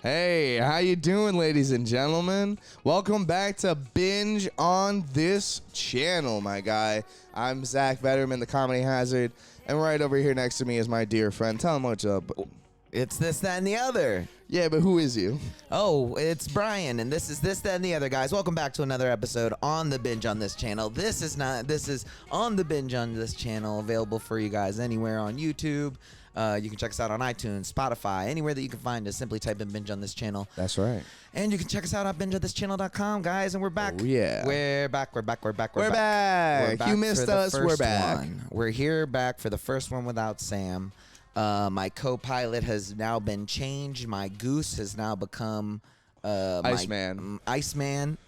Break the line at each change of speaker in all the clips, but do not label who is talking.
Hey, how you doing, ladies and gentlemen? Welcome back to Binge on this channel, my guy. I'm Zach Vederman, the Comedy Hazard, and right over here next to me is my dear friend. Tell him what's up.
It's this, that, and the other.
Yeah, but who is you?
Oh, it's Bryan, and this is this, that, and the other, guys. Welcome back to another episode on the Binge on this channel. This is on the Binge on this channel, available for you guys anywhere on YouTube. You can check us out on iTunes, Spotify, anywhere that you can find us. Simply type in Binge on this channel.
That's right.
And you can check us out at bingeonthischannel.com, guys. And we're back.
Oh, yeah.
We're back.
We're back. You missed us. We're back.
We're here back for the first one without Sam. My co-pilot has now been changed. My goose has now become Iceman,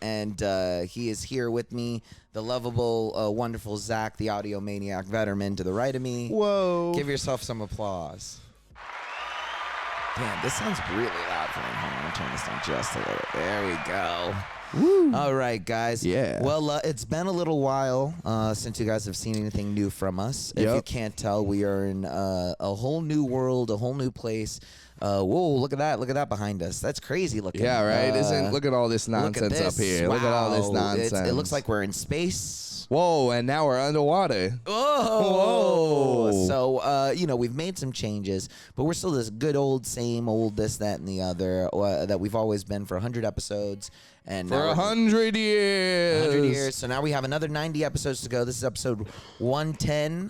and he is here with me, the lovable, wonderful Zach, the audio maniac Vederman, to the right of me.
Whoa.
Give yourself some applause. Damn, this sounds really loud for me. Hold on, I'll turn this down just a little. There we go.
Woo.
All right, guys.
Yeah.
Well, it's been a little while since you guys have seen anything new from us.
Yep.
If you can't tell, we are in a whole new world, a whole new place. Whoa, look at that. Look at that behind us. That's crazy looking.
Yeah, right? Look at all this nonsense up here.
Wow.
Look at all this nonsense.
It looks like we're in space.
Whoa, and now we're underwater.
Oh,
whoa.
So, we've made some changes, but we're still this good old, same old, this, that, and the other that we've always been for 100 episodes. And
for 100 years.
100 years. So now we have another 90 episodes to go. This is episode 110,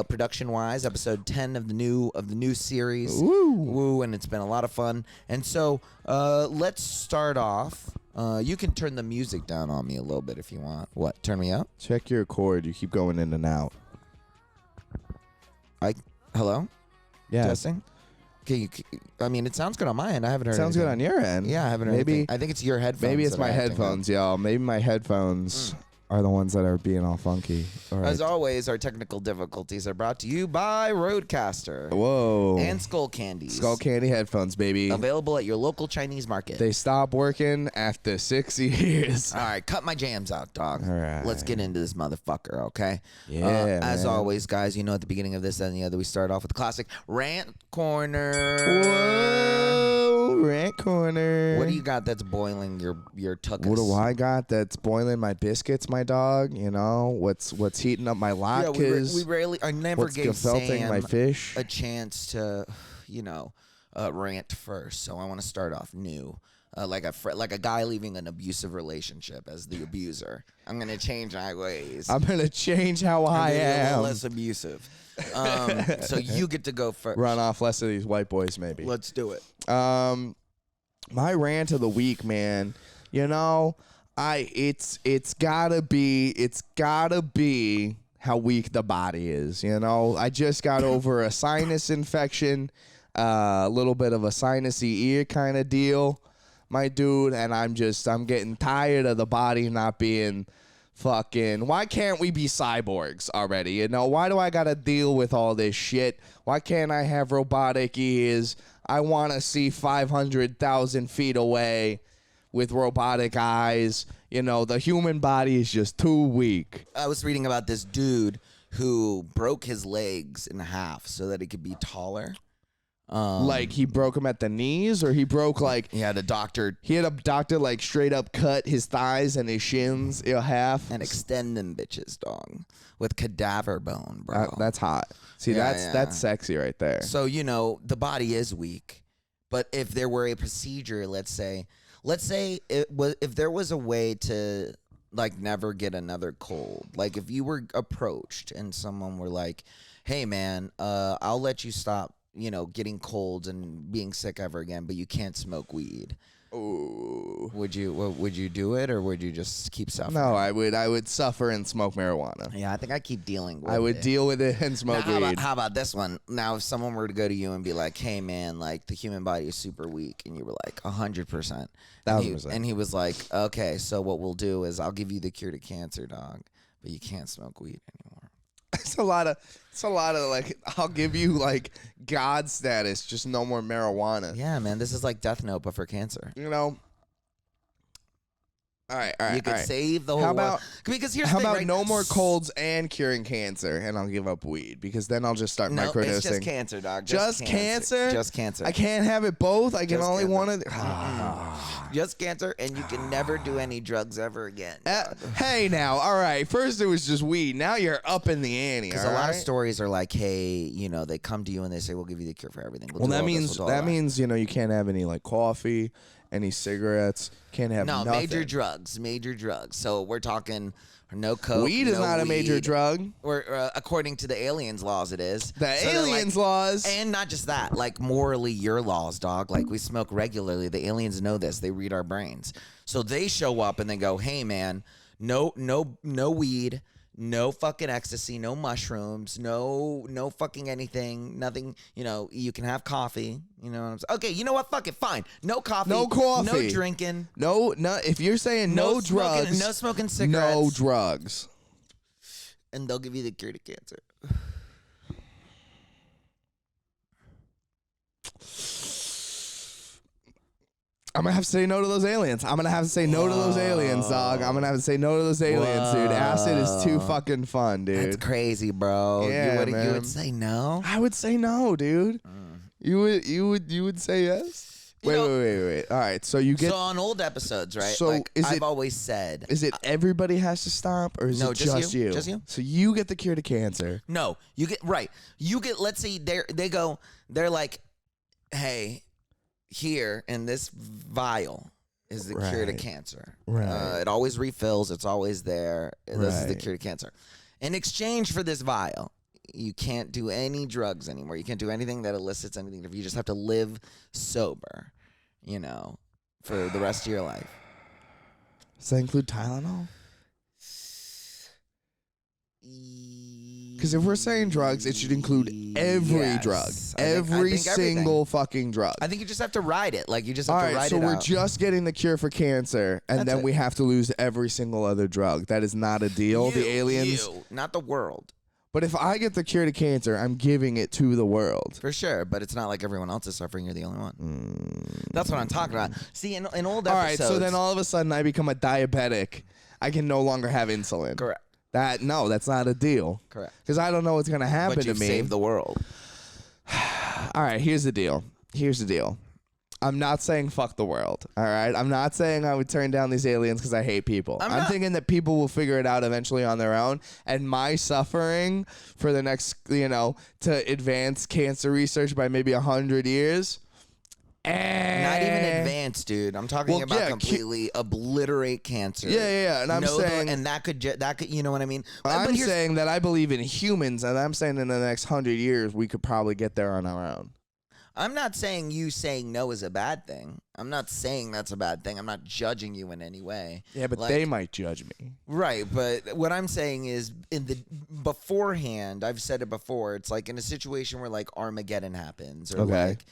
production-wise, episode 10 of the new series. Woo, and it's been a lot of fun. And so let's start off. You can turn the music down on me a little bit if you want. What? Turn me up?
Check your cord. You keep going in and out.
Hello?
Yeah.
Testing? Okay, it sounds good on my end. I haven't heard
Sounds
anything.
good on your end.
Yeah, I haven't heard anything. I think it's your headphones.
Maybe it's
that
my
are acting up.
headphones, y'all. Maybe my headphones are the ones that are being all funky. All right.
As always, our technical difficulties are brought to you by Roadcaster.
Whoa.
And Skull Candies.
Skull Candy headphones, baby.
Available at your local Chinese market.
They stopped working after 6 years.
All right, cut my jams out, dog.
All right.
Let's get into this motherfucker, okay?
Yeah,
As
man.
always, guys, at the beginning of this and the other, we start off with the classic Rant Corner.
Whoa, Rant Corner.
What do you got that's boiling your tuckus?
What do I got that's boiling my biscuits, my dog? What's heating up my latkes?
I never
what's
gave
gefelting
Sam
my fish?
a chance to, rant first. So I want to start off new. Like a guy leaving an abusive relationship as the abuser. I'm gonna change my ways.
I'm gonna change how I
A
am.
little less abusive. So you get to go first.
Run off less of these white boys, maybe.
Let's do it.
My rant of the week, man. It's gotta be how weak the body is. I just got over a sinus infection, a little bit of a sinusy ear kind of deal, my dude, and I'm getting tired of the body not being fucking. Why can't we be cyborgs already? Why do I gotta deal with all this shit? Why can't I have robotic ears? I want to see 500,000 feet away with robotic eyes. The human body is just too weak.
I was reading about this dude who broke his legs in half so that he could be taller.
Like he broke him at the knees, or he broke
He had a doctor
like straight up cut his thighs and his shins half
and extend them bitches, dog, with cadaver bone, bro.
That's hot. See, that's sexy right there.
So the body is weak, but if there were a procedure, let's say if there was a way to never get another cold, like if you were approached and someone were like, "Hey man, I'll let you stop getting colds and being sick ever again, but you can't smoke weed."
Ooh.
Would you do it, or would you just keep suffering?
No, I would suffer and smoke marijuana.
Yeah, I think I keep dealing with it.
I would deal with it and smoke weed.
How about this one? Now, if someone were to go to you and be like, "Hey man, the human body is super weak," and you were like 100%,
1,000%,
and he was like, "Okay, so what we'll do is I'll give you the cure to cancer, dog, but you can't smoke weed anymore."
It's a lot of I'll give you God status, just no more marijuana.
Yeah, man, this is like Death Note but for cancer.
All right.
You could save the whole
How
world.
about
Because here's
how
the thing,
about
right?
no more colds and curing cancer, and I'll give up weed because then I'll just start
No,
microdosing.
it's just cancer, dog.
Just cancer?
Just cancer.
I can't have it both. I can
Just
only
cancer.
want it.
Just cancer, and you can never do any drugs ever again.
Hey, now, all right. First it was just weed. Now you're up in the ante.
Because a lot of stories are like, hey, you know, they come to you and they say, we'll give you the cure for everything.
Well, that means you know you can't have any like coffee, any cigarettes. Can't have nothing.
Major drugs. So we're talking no coke.
Weed is not a major drug.
Or according to the aliens' laws, it is.
The aliens' laws.
And not just that, like morally your laws, dog. Like we smoke regularly. The aliens know this. They read our brains. So they show up and they go, hey man, no weed. No fucking ecstasy, no mushrooms, no fucking anything, nothing. You know, you can have coffee. You know what I'm saying? Okay, you know what? Fuck it, fine. No coffee. No drinking.
No. If you're saying no drugs,
no smoking cigarettes.
No drugs.
And they'll give you the cure to cancer.
I'm going to have to say no to those aliens. I'm going to have to say no to those aliens, dog. I'm going to have to say no to those aliens, dude. Acid is too fucking fun, dude.
That's crazy, bro.
Yeah,
you would say no?
I would say no, dude. You would say yes? Wait. All right, so you get...
So on old episodes, right?
So
like,
is
I've always said...
Is it everybody has to stop, or is it just you?
Just you.
So you get the cure to cancer.
No, you get... Right. You get... Let's say they're like, hey... Here in this vial is the cure to cancer.
Right.
It always refills. It's always there. This is the cure to cancer. In exchange for this vial, you can't do any drugs anymore. You can't do anything that elicits anything. You just have to live sober, you know, for the rest of your life.
Does that include Tylenol? Because if we're saying drugs, it should include every drug. Every single fucking drug.
I think you just have to ride it. Like, you just have to ride it out.
So we're just getting the cure for cancer, and then we have to lose every single other drug. That is not a deal. The aliens...
not the world.
But if I get the cure to cancer, I'm giving it to the world.
For sure, but it's not like everyone else is suffering. You're the only one. That's what I'm talking about. See, in old episodes...
All right, so then all of a sudden I become a diabetic. I can no longer have insulin.
Correct.
No, that's not a deal.
Correct.
Because I don't know what's going to happen to me.
But you saved the world.
All right, here's the deal. I'm not saying fuck the world, all right? I'm not saying I would turn down these aliens because I hate people. I'm thinking that people will figure it out eventually on their own, and my suffering for the next, to advance cancer research by maybe 100 years...
Not even advanced, dude. I'm talking about completely obliterate cancer.
Yeah. And I'm saying,
and that could, you know what I mean?
I'm saying that I believe in humans, and I'm saying in the next 100 years we could probably get there on our own.
I'm not saying you saying no is a bad thing. I'm not saying that's a bad thing. I'm not judging you in any way.
Yeah, but they might judge me.
Right, but what I'm saying is in the beforehand, I've said it before, it's like in a situation where like Armageddon happens or like,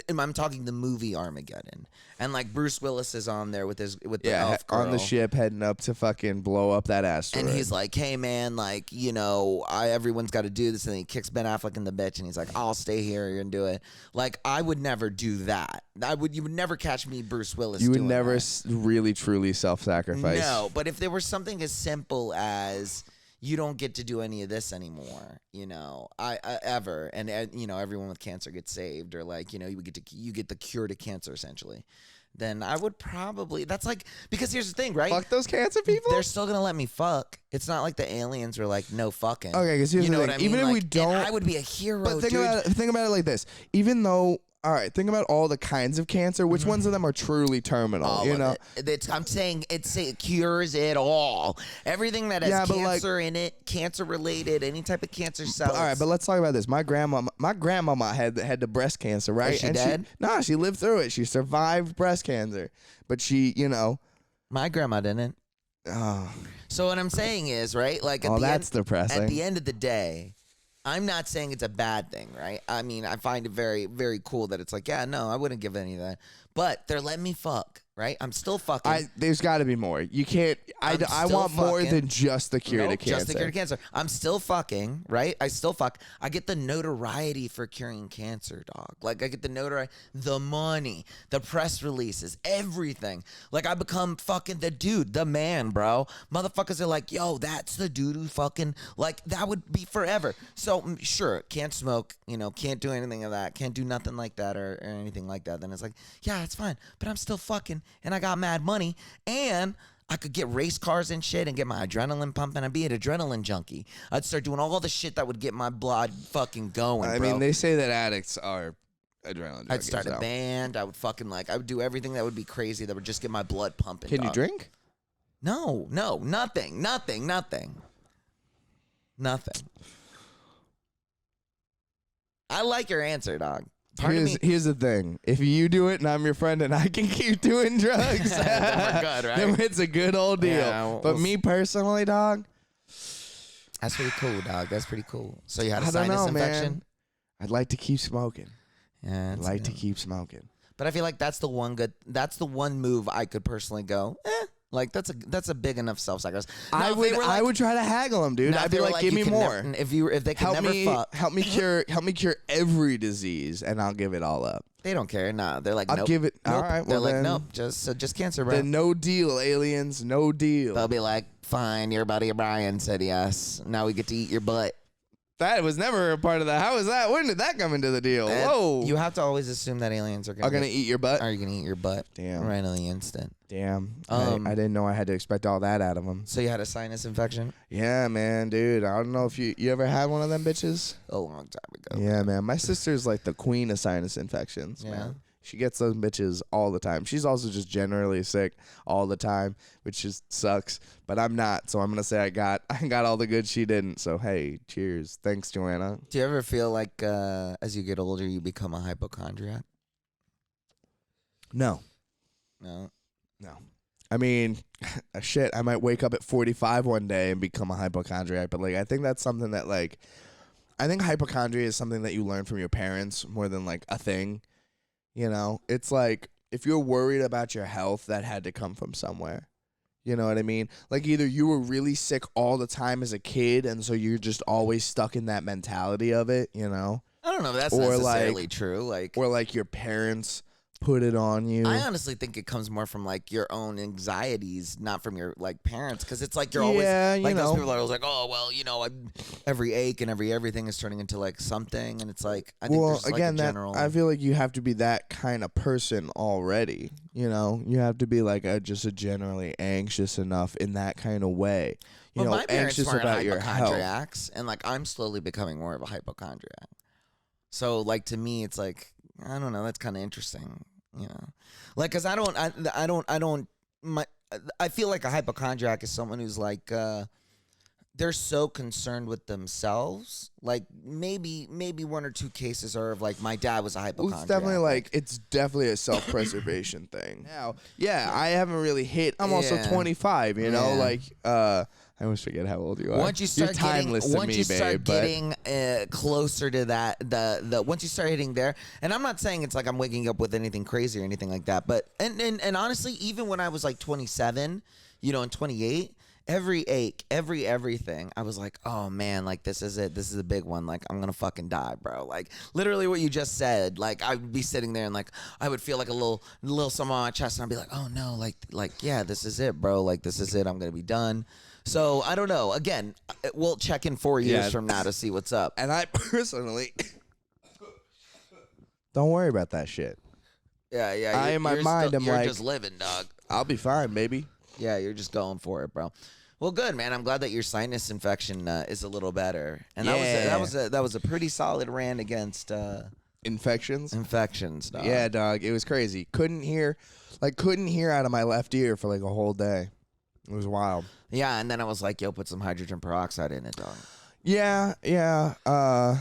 I'm talking the movie Armageddon. And like Bruce Willis is on there with the elf girl.
On the ship heading up to fucking blow up that asteroid.
And he's like, hey man, like, everyone's got to do this. And he kicks Ben Affleck in the bitch and he's like, I'll stay here, you're gonna do it. Like, I would never do that. You would never catch me, Bruce Willis. You would
never really truly self-sacrifice.
No, but if there was something as simple as you don't get to do any of this anymore, ever, and everyone with cancer gets saved, or like, you get the cure to cancer essentially, then I would probably, that's like, because here's the thing, right?
Fuck those cancer people?
They're still gonna let me fuck. It's not like the aliens were like, no fucking.
Okay, because here's the thing. What I mean? Even if we don't,
I would be a hero.
But think about it like this. Even though, all right, think about all the kinds of cancer. Which ones of them are truly terminal?
I'm saying it cures it all. Everything that has cancer in it, cancer related, any type of cancer cells.
All right, but let's talk about this. My grandmama had the breast cancer, right?
Is she dead?
She lived through it. She survived breast cancer, but she,
my grandma didn't.
Oh.
So what I'm saying is, right? Like,
depressing.
At the end of the day, I'm not saying it's a bad thing, right? I mean, I find it very, very cool that it's like, yeah, no, I wouldn't give any of that. But they're letting me fuck. right? I'm still fucking.
There's got to be more. You can't. I want more than just the cure to cancer.
Just the cure to cancer. I'm still fucking, right? I still fuck. I get the notoriety for curing cancer, dog. Like I get the notoriety, the money, the press releases, everything. Like I become fucking the dude, the man, bro. Motherfuckers are like, yo, that's the dude who fucking, like, that would be forever. So sure, can't smoke, can't do anything of that, can't do nothing like that or anything like that. Then it's like, yeah, it's fine, but I'm still fucking. And I got mad money, and I could get race cars and shit and get my adrenaline pumping. I'd be an adrenaline junkie. I'd start doing all the shit that would get my blood fucking going,
I mean, they say that addicts are adrenaline junkies.
I'd start a band. I would fucking I would do everything that would be crazy that would just get my blood pumping.
Can you drink?
No, nothing. I like your answer, dog.
Here's the thing. If you do it and I'm your friend and I can keep doing drugs,
then we're good, right?
Then it's a good old deal.
Yeah,
but me personally, dog,
that's pretty cool, dog. That's pretty cool. So you had a sinus infection?
Man. I'd like to keep smoking.
Yeah,
I'd like to keep smoking.
But I feel like that's the one move I could personally go, like that's a big enough self-sacrifice.
I would try to haggle them, dude. I'd be like, give me more.
If they could never fuck,
help me cure every disease, and I'll give it all up.
They don't care. Nah, they're like,
I'll
nope.
give it.
Nope.
All right,
they're
well
like,
then,
nope, just cancer, bro.
Then no deal, aliens, no deal.
They'll be like, fine, your buddy Bryan said yes. Now we get to eat your butt.
That was never a part of that. How was that? When did that come into the deal? Whoa!
You have to always assume that aliens are gonna
eat your butt.
Are you gonna eat your butt?
Damn!
Right on the instant.
Damn! I didn't know I had to expect all that out of them.
So you had a sinus infection?
Yeah, man, dude. I don't know if you ever had one of them bitches.
A long time ago.
Yeah, man. My sister's like the queen of sinus infections.
Yeah.
Man. She gets those bitches all the time. She's also just generally sick all the time, which just sucks. But I'm not, so I'm gonna say I got all the good she didn't. So hey, cheers. Thanks, Joanna.
Do you ever feel like as you get older you become a hypochondriac?
No. I mean, shit. I might wake up at 45 one day and become a hypochondriac. But like, I think that's something that I think hypochondria is something that you learn from your parents more than like a thing. It's like if you're worried about your health, that had to come from somewhere. You know what I mean? Like either you were really sick all the time as a kid, and so you're just always stuck in that mentality of it, I
don't know if that's necessarily true.
Or like your parents put it on you.
I honestly think it comes more from like your own anxieties, not from your like parents, because it's like you're always like those people are always like, oh well, every ache and everything is turning into like something, and it's like I think there's again like a general.
I feel like you have to be that kind of person already. You have to be like just a generally anxious enough in that kind of way.
My
anxious
parents
about your
health, and like I'm slowly becoming more of a hypochondriac. So like to me, it's like I don't know. That's kind of interesting. Like, cause I feel like a hypochondriac is someone who's like, they're so concerned with themselves. Like maybe one or two cases are of like my dad was a hypochondriac.
It's definitely a self-preservation thing. Now, yeah, I haven't really hit. I'm also 25. I always forget how old you are.
Once you start getting closer to that, the once you start hitting there, and I'm not saying it's like I'm waking up with anything crazy or anything like that, but and honestly, even when I was like 27, and 28, every ache, everything, I was like, oh man, like this is it. This is a big one. Like I'm gonna fucking die, bro. Like literally what you just said. Like I would be sitting there and like I would feel like a little something on my chest, and I'd be like, oh no, like yeah, this is it, bro. Like this is it. I'm gonna be done. So I don't know. Again, we'll check in 4 years from now to see what's up.
And I personally don't worry about that shit.
Yeah.
In my mind, I'm
you're
like,
just living, dog.
I'll be fine, baby.
Yeah, you're just going for it, bro. Well, good, man. I'm glad that your sinus infection is a little better. And that was a pretty solid rant against
infections,
dog.
Yeah, dog. It was crazy. Couldn't hear out of my left ear for like a whole day. It was wild.
Yeah, and then I was like, yo, put some hydrogen peroxide in it, dog.
Yeah. I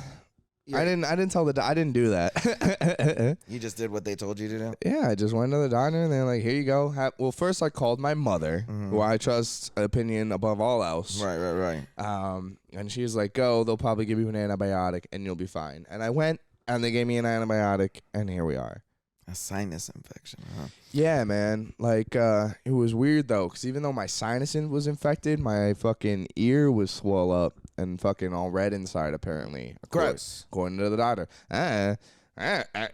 didn't tell I didn't do that.
You just did what they told you to do?
Yeah, I just went to the doctor and they're like, here you go. Well, first I called my mother, who I trust opinion above all else.
Right.
And she was like, go, they'll probably give you an antibiotic and you'll be fine. And I went and they gave me an antibiotic and here we are.
A sinus infection, huh?
Yeah, man. Like, it was weird, though, because even though my sinus was infected, my fucking ear was swole up and fucking all red inside, apparently.
Gross.
According to the doctor. Yeah.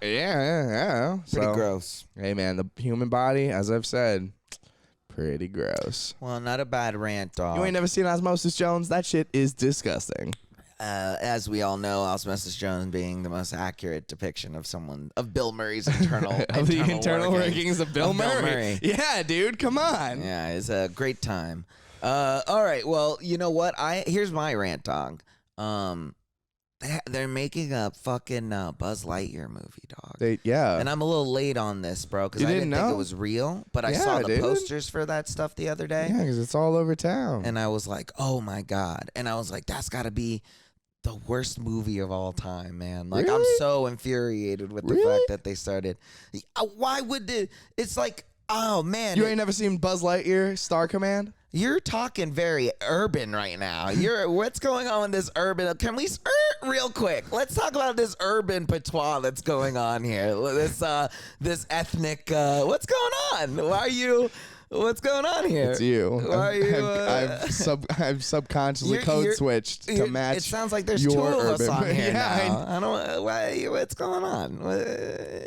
Pretty gross.
Hey, man, the human body, as I've said, pretty gross.
Well, not a bad rant, dog.
You ain't never seen Osmosis Jones? That shit is disgusting.
As we all know, Osmosis Jones being the most accurate depiction of Bill Murray's internal
Of the internal workings of Bill Murray. Yeah, dude, come on.
Yeah, it's a great time. All right, well, you know what? Here's my rant, dog. They're making a fucking Buzz Lightyear movie, dog. And I'm a little late on this, bro, because I didn't think it was real. But I saw the posters for that stuff the other day.
Yeah, because it's all over town.
And I was like, oh my God. And I was like, that's got to be the worst movie of all time, man. Like,
really?
I'm so infuriated with the fact that they started. Why would it's like, oh man.
You ain't never seen Buzz Lightyear Star Command?
You're talking very urban right now. What's going on with this urban? Can we real quick? Let's talk about this urban patois that's going on here. This ethnic. What's going on? Why are you? What's going on here?
It's you.
Why are you?
I've subconsciously code switched to match.
It sounds like there's
your
two of us
urban.
on here
Yeah,
now. I don't. Why? What's going on?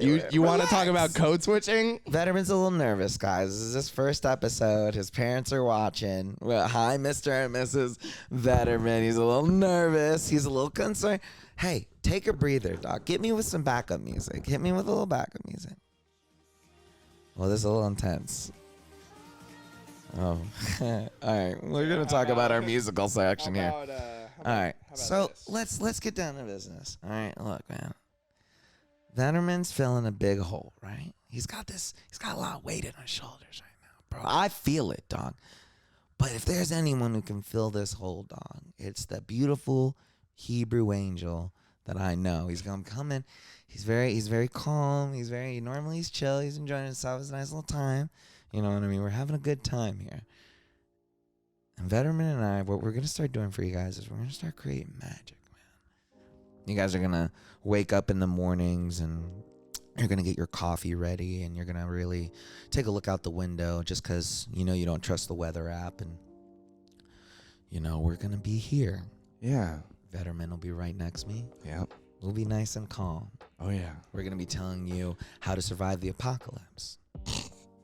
You want to talk about code switching?
Vederman's a little nervous, guys. This is his first episode. His parents are watching. Well, hi, Mr. and Mrs. Vederman. He's a little nervous. He's a little concerned. Hey, take a breather, doc. Get me with some backup music. Hit me with a little backup music. Well, this is a little intense. Oh, all right. We're gonna talk about our musical section here. All right. So let's get down to business. All right. Look, man. Vederman's filling a big hole, right? He's got a lot of weight on his shoulders right now, bro. I feel it, dog. But if there's anyone who can fill this hole, dog, it's the beautiful Hebrew angel that I know. He's gonna come in. He's very calm. Normally he's chill. He's enjoying himself. It's a nice little time. You know what I mean? We're having a good time here. And Vederman and I, what we're going to start doing for you guys is we're going to start creating magic, man. You guys are going to wake up in the mornings and you're going to get your coffee ready and you're going to really take a look out the window just because, you don't trust the weather app. And, we're going to be here.
Yeah.
Vederman will be right next to me.
Yep.
We'll be nice and calm.
Oh, yeah.
We're going to be telling you how to survive the apocalypse.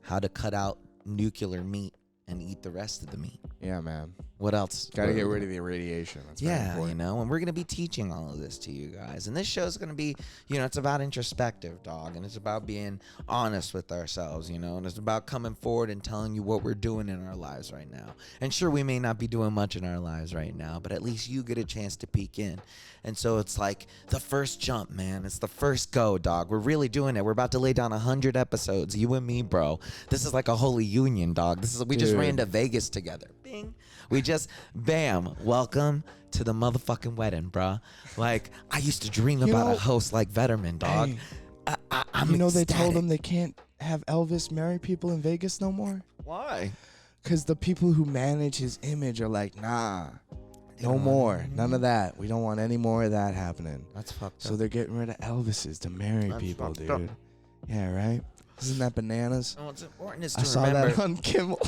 How to cut out nuclear meat and eat the rest of the meat.
Yeah, man.
What else?
Got to get rid of the radiation. That's
and we're going to be teaching all of this to you guys. And this show is going to be, it's about introspective, dog. And it's about being honest with ourselves, and it's about coming forward and telling you what we're doing in our lives right now. And sure, we may not be doing much in our lives right now, but at least you get a chance to peek in. And so it's like the first jump, man. It's the first go, dog. We're really doing it. We're about to lay down 100 episodes, you and me, bro. This is like a holy union, dog. We just ran to Vegas together. Bing. We just, bam, welcome to the motherfucking wedding, bro. Like, I used to dream about a host like Vederman, dog.
Hey,
I'm
they told him they can't have Elvis marry people in Vegas no more?
Why?
Because the people who manage his image are like, nah, no more. None of that. We don't want any more of that happening.
That's fucked up.
So they're getting rid of Elvises to marry people, dude. Up. Yeah, right? Isn't that bananas?
What's important is to
I saw
remember
that on Kimmel.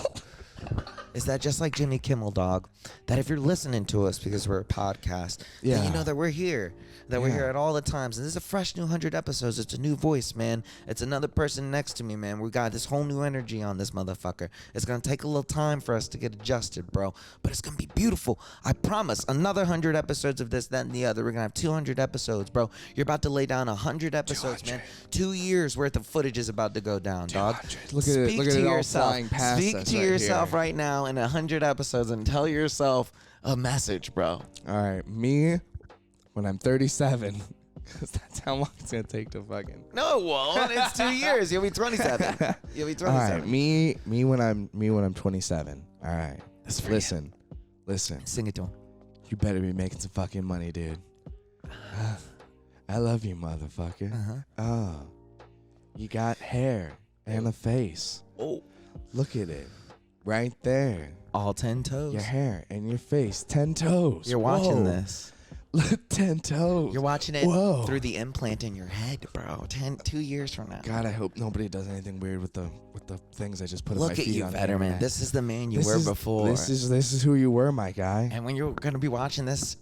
Is that just like Jimmy Kimmel, dog? That if you're listening to us because we're a podcast, then you know that we're here. That we're here at all the times. And this is a fresh new 100 episodes. It's a new voice, man. It's another person next to me, man. We got this whole new energy on this motherfucker. It's going to take a little time for us to get adjusted, bro. But it's going to be beautiful. I promise. Another 100 episodes of this, that, and the other. We're going to have 200 episodes, bro. You're about to lay down 100 episodes, 200. Man. 2 years worth of footage is about to go down, dog.
Look at it all flying past
Speak
us
to
right
yourself
here.
right now in 100 episodes and tell yourself a message, bro.
All right, me when I'm 37, because that's how long it's gonna take to fucking.
No, it won't. It's 2 years. You'll be 27. You'll be 27.
All right, me when I'm 27. All right, listen.
Sing it to him.
You better be making some fucking money, dude. I love you, motherfucker. Oh, you got hair and a face.
Oh,
look at it, right there.
All 10 toes.
Your hair and your face, 10 toes.
You're watching
Whoa.
this.
10 toes.
You're watching it
Whoa.
through the implant in your head, bro. 2 years from now.
God, I hope nobody does anything weird with the things I just put in my
Look at
feet
you,
on
Vederman.
internet.
This is the man you were before.
This is who you were, my guy.
And when you're going to be watching this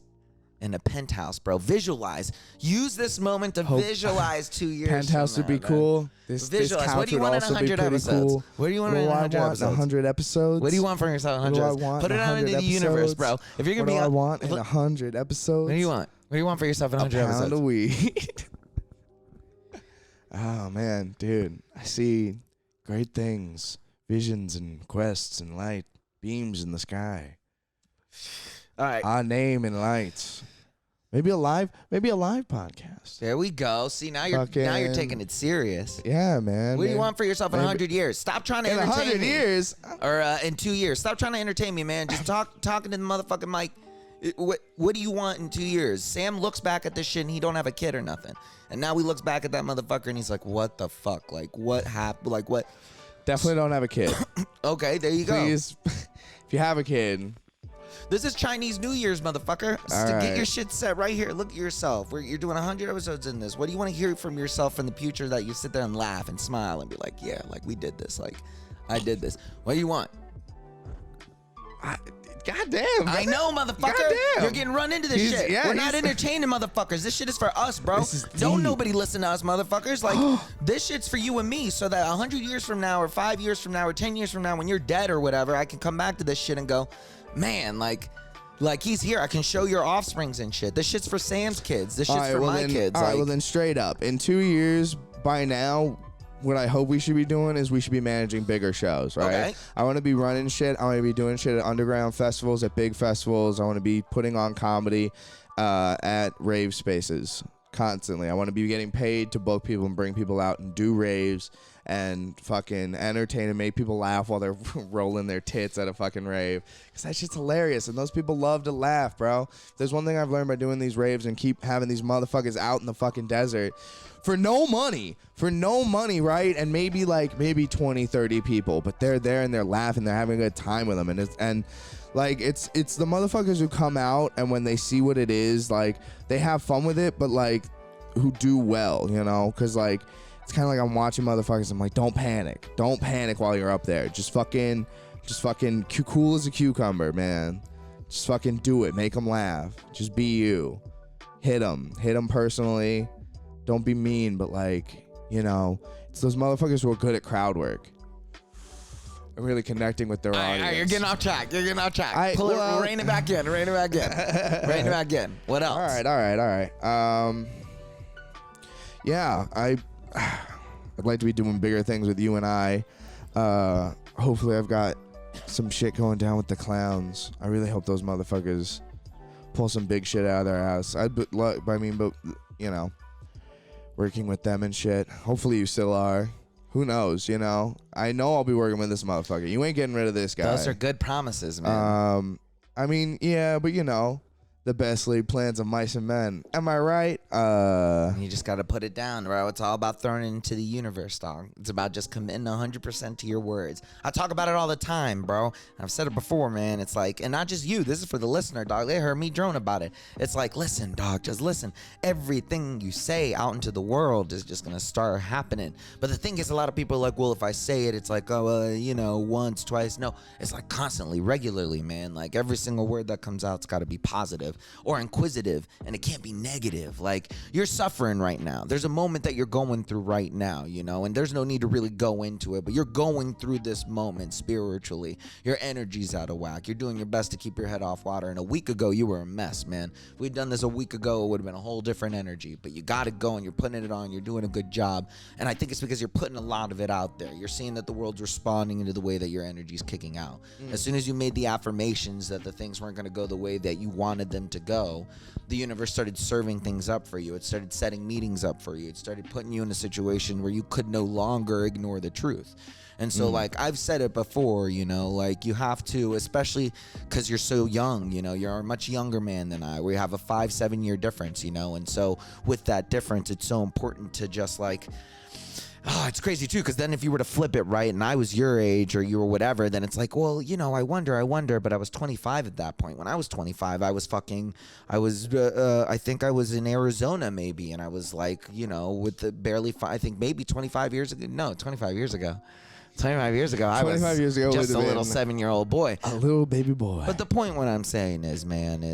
in a penthouse, bro, visualize. Use this moment to visualize 2 years
Penthouse
from
would be
now,
cool. This
Visualize.
couch
What do you
would
want in
also be
100
pretty
episodes?
cool.
What do you want in
What do I
100
want in
episodes?
100 episodes?
What do you want for yourself in
What do
100
I want
Put
in
it out
100
into the universe,
episodes?
bro. If you're going
What
to be
do I want in 100 episodes?
What do you want? What do you want for yourself in 100
a pound
episodes?
of weed. Oh, man, dude. I see great things. Visions and quests and light. Beams in the sky.
All right.
Our name in lights. Maybe a live podcast.
There we go. See, now you're taking it serious.
Yeah, man.
What do you want for yourself in 100 years? Stop trying to
In
entertain
100
me.
years?
Or in 2 years. Stop trying to entertain me, man. Just talking to the motherfucking mic. What do you want in 2 years? Sam looks back at this shit and he don't have a kid or nothing. And now he looks back at that motherfucker and he's like, what the fuck? Like, what happened? Like, what?
Definitely don't have a kid.
Okay, there you go.
Please, if you have a kid.
This is Chinese New Year's, motherfucker.
All
Get
right.
your shit set right here. Look at yourself. You're doing 100 episodes in this. What do you want to hear from yourself in the future that you sit there and laugh and smile and be like, yeah, like we did this. Like, I did this. What do you want?
God damn.
I know, motherfucker.
Goddamn.
You're getting run into this shit.
Yeah,
We're not entertaining motherfuckers. This shit is for us, bro.
This is
Don't
deep.
nobody listen to us, motherfuckers. Like, this shit's for you and me so that 100 years from now or 5 years from now or 10 years from now when you're dead or whatever, I can come back to this shit and go, man, like he's here. I can show your offsprings and shit. This shit's for Sam's kids. This shit's for my kids.
All right,
Like,
well then straight up. In 2 years, by now, what I hope we should be doing is we should be managing bigger shows, right?
Okay.
I want to be running shit. I want to be doing shit at underground festivals, at big festivals. I want to be putting on comedy at rave spaces constantly. I want to be getting paid to book people and bring people out and do raves and fucking entertain and make people laugh while they're rolling their tits at a fucking rave. Because that shit's hilarious. And those people love to laugh, bro. There's one thing I've learned by doing these raves and keep having these motherfuckers out in the fucking desert for no money, right? And maybe 20, 30 people, but they're there and they're laughing, they're having a good time with them. And it's the motherfuckers who come out and when they see what it is, like they have fun with it, but like who do well, you know? Cause like, it's kind of like I'm watching motherfuckers. I'm like, don't panic while you're up there. Just fucking cool as a cucumber, man. Just fucking do it. Make them laugh. Just be you. Hit them personally. Don't be mean, but like, you know, it's those motherfuckers who are good at crowd work and really connecting with their audience.
You're getting off track. Rein it back in. Rein it back in. What else?
All right. Yeah, I'd like to be doing bigger things with you and I. Hopefully I've got some shit going down with the clowns. I really hope those motherfuckers pull some big shit out of their ass. But you know, working with them and shit. Hopefully you still are. Who knows, you know? I know I'll be working with this motherfucker. You ain't getting rid of this guy.
Those are good promises, man.
I mean, yeah, but you know, the best laid plans of mice and men. Am I right?
You just got to put it down, bro. It's all about throwing it into the universe, dog. It's about just committing 100% to your words. I talk about it all the time, bro. I've said it before, man. It's like, and not just you. This is for the listener, dog. They heard me drone about it. It's like, listen, dog, just listen. Everything you say out into the world is just going to start happening. But the thing is, a lot of people are like, well, if I say it, it's like, once, twice. No, it's like constantly, regularly, man. Like every single word that comes out, it's got to be positive or inquisitive, and it can't be negative. Like, you're suffering right now. There's a moment that you're going through right now, you know, and there's no need to really go into it, but you're going through this moment spiritually. Your energy's out of whack. You're doing your best to keep your head off water, and a week ago, you were a mess, man. If we'd done this a week ago, it would have been a whole different energy, but you got it going. You're putting it on. You're doing a good job, and I think it's because you're putting a lot of it out there. You're seeing that the world's responding into the way that your energy's kicking out. As soon as you made the affirmations that the things weren't going to go the way that you wanted them to go, the universe started serving things up for you. It started setting meetings up for you. It started putting you in a situation where you could no longer ignore the truth. And so, like, I've said it before, you know, like, you have to, especially because you're so young, you know, you're a much younger man than I. We have a 5-7 year difference, you know, and so with that difference, it's so important to just, like, it's crazy too, because then if you were to flip it right and I was your age or you were whatever, then it's like, well, you know, I wonder, but I was 25 at that point. When I was 25, I think I was in Arizona maybe, and I was like, you know, with the I think maybe 25 years ago. No, 25 years ago. 25 years ago, I was just a little 7-year-old boy.
A little baby boy.
But the point what I'm saying is, man,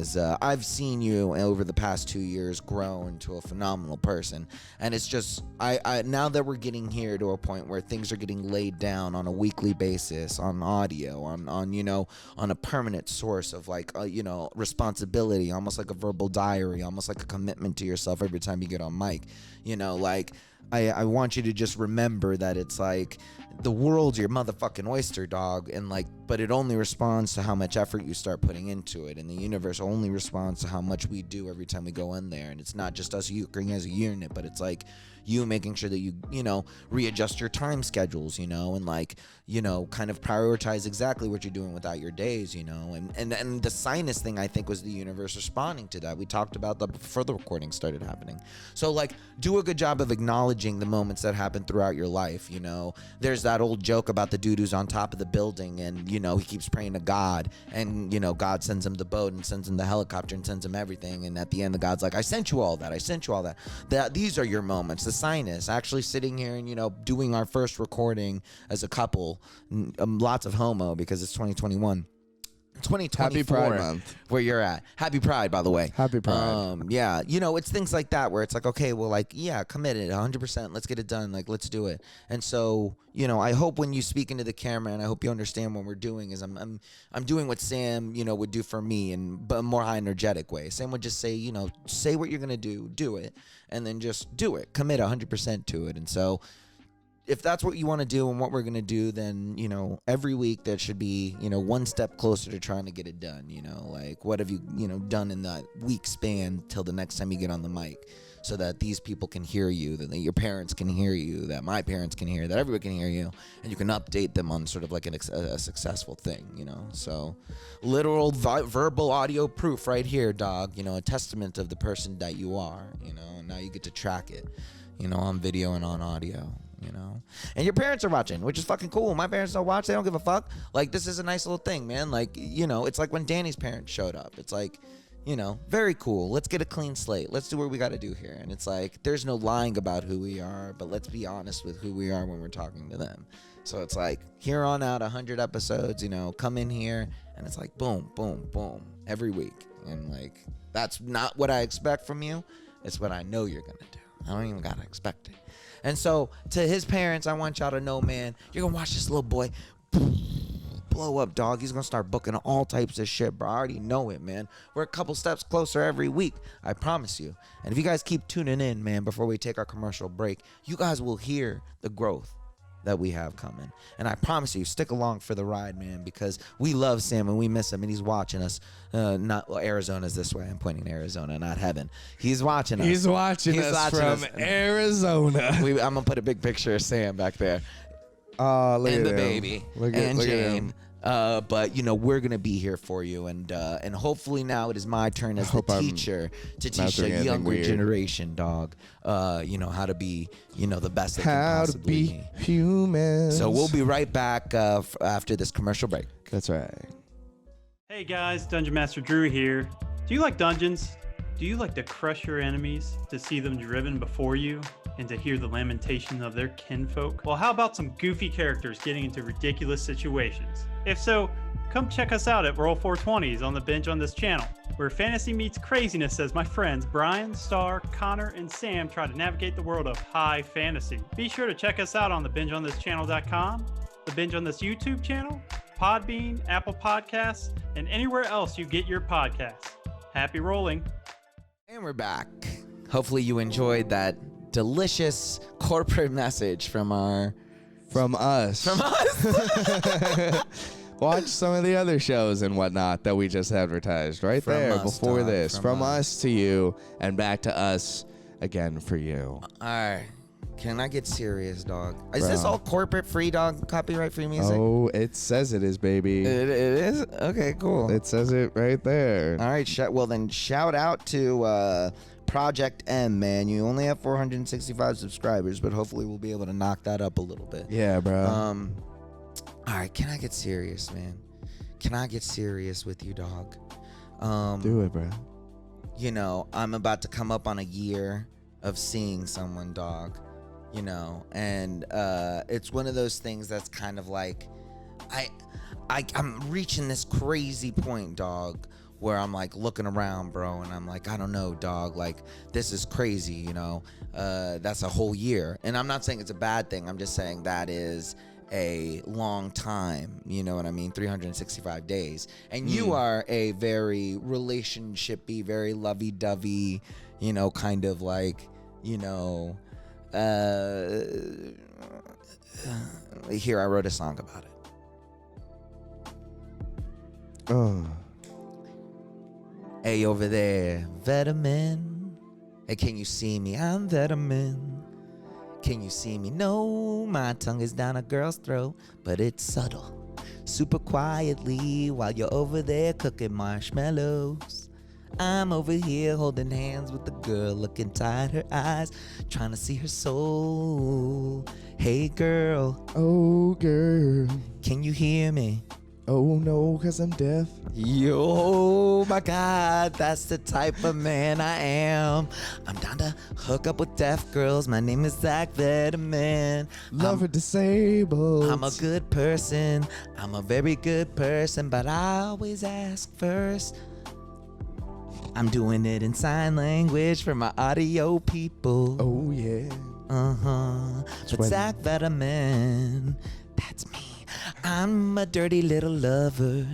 I've seen you over the past 2 years grow into a phenomenal person. And it's just, I now that we're getting here to a point where things are getting laid down on a weekly basis, on audio, on you know, on a permanent source of like, you know, responsibility, almost like a verbal diary, almost like a commitment to yourself every time you get on mic. You know, like, I want you to just remember that it's like, the world's your motherfucking oyster, dog, and like, but it only responds to how much effort you start putting into it, and the universe only responds to how much we do every time we go in there. And it's not just us working as a unit, but it's like you making sure that you know, readjust your time schedules, you know, and like, you know, kind of prioritize exactly what you're doing without your days, you know. And the sinus thing, I think, was the universe responding to that. We talked about that before the recording started happening. So like, do a good job of acknowledging the moments that happen throughout your life, you know. There's that old joke about the dude who's on top of the building, and you know, he keeps praying to God, and you know, God sends him the boat and sends him the helicopter and sends him everything, and at the end the God's like, I sent you all that. These are your moments. The sinus, actually sitting here and, you know, doing our first recording as a couple, lots of homo because it's 2021. 2024,
Happy Pride Month.
Where you're at. Happy Pride, by the way.
Happy Pride.
Yeah, you know, it's things like that where it's like, okay, well, like, yeah, committed 100%. Let's get it done. Like, let's do it. And so, you know, I hope when you speak into the camera, and I hope you understand what we're doing, is I'm doing what Sam, you know, would do for me, but a more high energetic way. Sam would just say, you know, say what you're gonna do it, and then just do it. Commit 100% to it. And so, if that's what you want to do and what we're going to do, then, you know, every week that should be, you know, one step closer to trying to get it done. You know, like, what have you, you know, done in that week span till the next time you get on the mic, so that these people can hear you, that your parents can hear you, that my parents can hear, that everybody can hear you, and you can update them on sort of like a successful thing, you know. So literal verbal audio proof right here, dog, you know, a testament of the person that you are, you know, and now you get to track it, you know, on video and on audio. You know, and your parents are watching, which is fucking cool. My parents don't watch; they don't give a fuck. Like, this is a nice little thing, man. Like, you know, it's like when Danny's parents showed up. It's like, you know, very cool. Let's get a clean slate. Let's do what we got to do here. And it's like, there's no lying about who we are, but let's be honest with who we are when we're talking to them. So it's like, here on out, 100 episodes. You know, come in here, and it's like, boom, boom, boom, every week. And like, that's not what I expect from you. It's what I know you're gonna do. I don't even gotta expect it. And so, to his parents, I want y'all to know, man, you're going to watch this little boy blow up, dog. He's going to start booking all types of shit, bro. I already know it, man. We're a couple steps closer every week. I promise you. And if you guys keep tuning in, man, before we take our commercial break, you guys will hear the growth that we have coming. And I promise you, stick along for the ride, man, because we love Sam and we miss him, and he's watching us. Arizona's this way. I'm pointing to Arizona, not heaven. He's watching us.
He's watching us from Arizona.
I'm going to put a big picture of Sam back there.
Look
and
at
the
him.
baby.
Look
and
at
Jane.
him.
But, you know, we're going to be here for you. And hopefully now it is my turn as the teacher to teach a younger generation, dog, you know, how to be, you know, the best they can possibly be.
Human.
So we'll be right back after this commercial break.
That's right.
Hey guys, Dungeon Master Drew here. Do you like dungeons? Do you like to crush your enemies, to see them driven before you, and to hear the lamentation of their kinfolk? Well, how about some goofy characters getting into ridiculous situations? If so, come check us out at Roll 420s on the Binge on this channel, where fantasy meets craziness as my friends Brian, Star, Connor, and Sam try to navigate the world of high fantasy. Be sure to check us out on the bingeonthischannel.com, the Binge on this YouTube channel, Podbean, Apple Podcasts, and anywhere else you get your podcasts. Happy rolling.
And we're back. Hopefully you enjoyed that delicious corporate message from us.
Watch some of the other shows and whatnot that we just advertised right
From
there
us,
before
dog.
this.
From
From
us.
us to you and back to us again for you.
All right. Can I get serious, dog? Is
Bro.
this all corporate free, dog? Copyright free music?
Oh, it says it is, baby.
It is? Okay, cool.
It says it right there.
All right. Well, then shout out to Project M, man. You only have 465 subscribers, but hopefully we'll be able to knock that up a little bit.
Yeah, bro.
All right, can I get serious, man? Can I get serious with you, dog?
Do it, bro.
You know, I'm about to come up on a year of seeing someone, dog. You know, and it's one of those things that's kind of like, I'm reaching this crazy point, dog, where I'm like looking around, bro, and I'm like, I don't know, dog, like this is crazy, you know. That's a whole year, and I'm not saying it's a bad thing. I'm just saying that is a long time, you know what I mean? 365 days. And you are a very relationshipy, very lovey-dovey, you know, kind of like, you know, here, I wrote a song about it. Hey, over there, Vederman. Hey, can you see me? I'm Vederman. Can you see me? No, my tongue is down a girl's throat, but it's subtle, super quietly, while you're over there cooking marshmallows. I'm over here holding hands with the girl, looking tired her eyes, trying to see her soul. Hey girl,
Oh, girl.
can you hear me?
Oh, no, because I'm deaf.
Yo, my God, that's the type of man I am. I'm down to hook up with deaf girls. My name is Zach Vederman.
Love her disabled.
I'm a good person. I'm a very good person, but I always ask first. I'm doing it in sign language for my audio people.
Oh, yeah.
But
when-
Zach Vederman, that's me. I'm a dirty little lover.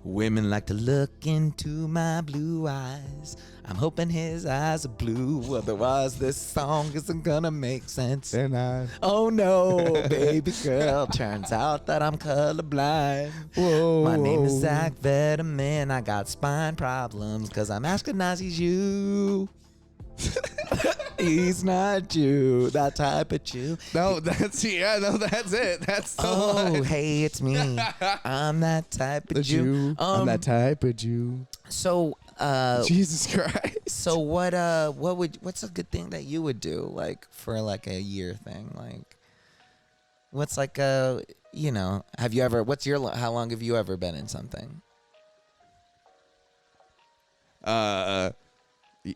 Women like to look into my blue eyes. I'm hoping his eyes are blue, otherwise this song isn't gonna make sense.
And I.
Oh no, baby girl, turns out that I'm colorblind.
Whoa.
My name is Zach Vederman. I got spine problems because I'm Ashkenazi's you. He's not you, that type of Jew.
No, that's it. That's the
Oh,
one.
hey, it's me. I'm that type of
The
Jew.
Jew. I'm that type of Jew.
So,
Jesus Christ.
so what's a good thing that you would do, like for like a year thing? Like, what's like you know, have you ever? How long have you ever been in something?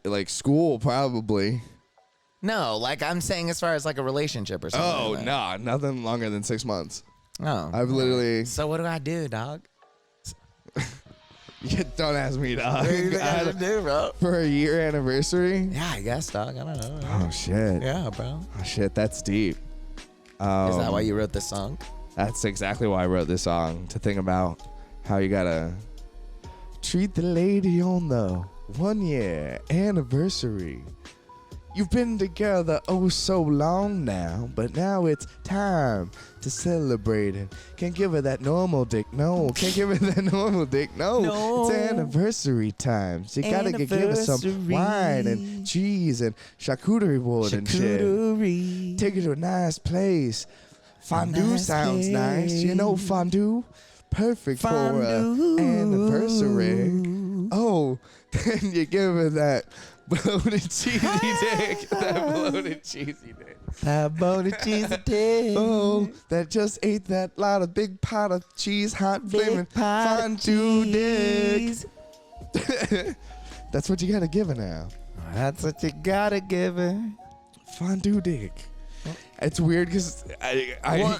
Like school, probably.
No, like I'm saying as far as like a relationship or something.
Oh,
like that.
nah, nothing longer than 6 months.
Oh,
I've literally.
So what do I do, dog?
Don't ask me, dog.
What do you think I should do, bro?
For a year anniversary?
Yeah, I guess, dog. I don't know.
Oh, shit.
Yeah, bro.
Oh, shit, that's deep.
Is that why you wrote this song?
That's exactly why I wrote this song. To think about how you gotta treat the lady on the 1 year anniversary. You've been together oh so long now, but now it's time to celebrate it. Can't give her that normal dick, no. Can't give her that normal dick, no.
No.
It's anniversary time. So you gotta give her some wine and cheese and charcuterie board and shit.
Charcuterie.
Take her to a nice place. Fondue
nice
sounds nice. You know fondue? Perfect for
Fondue.
an anniversary. Oh, then you give her that bloated cheesy dick. That bloated cheesy dick.
That bloated cheesy dick.
Oh, that just ate that lot of big pot of cheese, hot
Big
flaming
pot of
fondue
cheese.
dick. That's what you gotta give her now.
That's what you gotta give her.
Fondue dick. It's weird because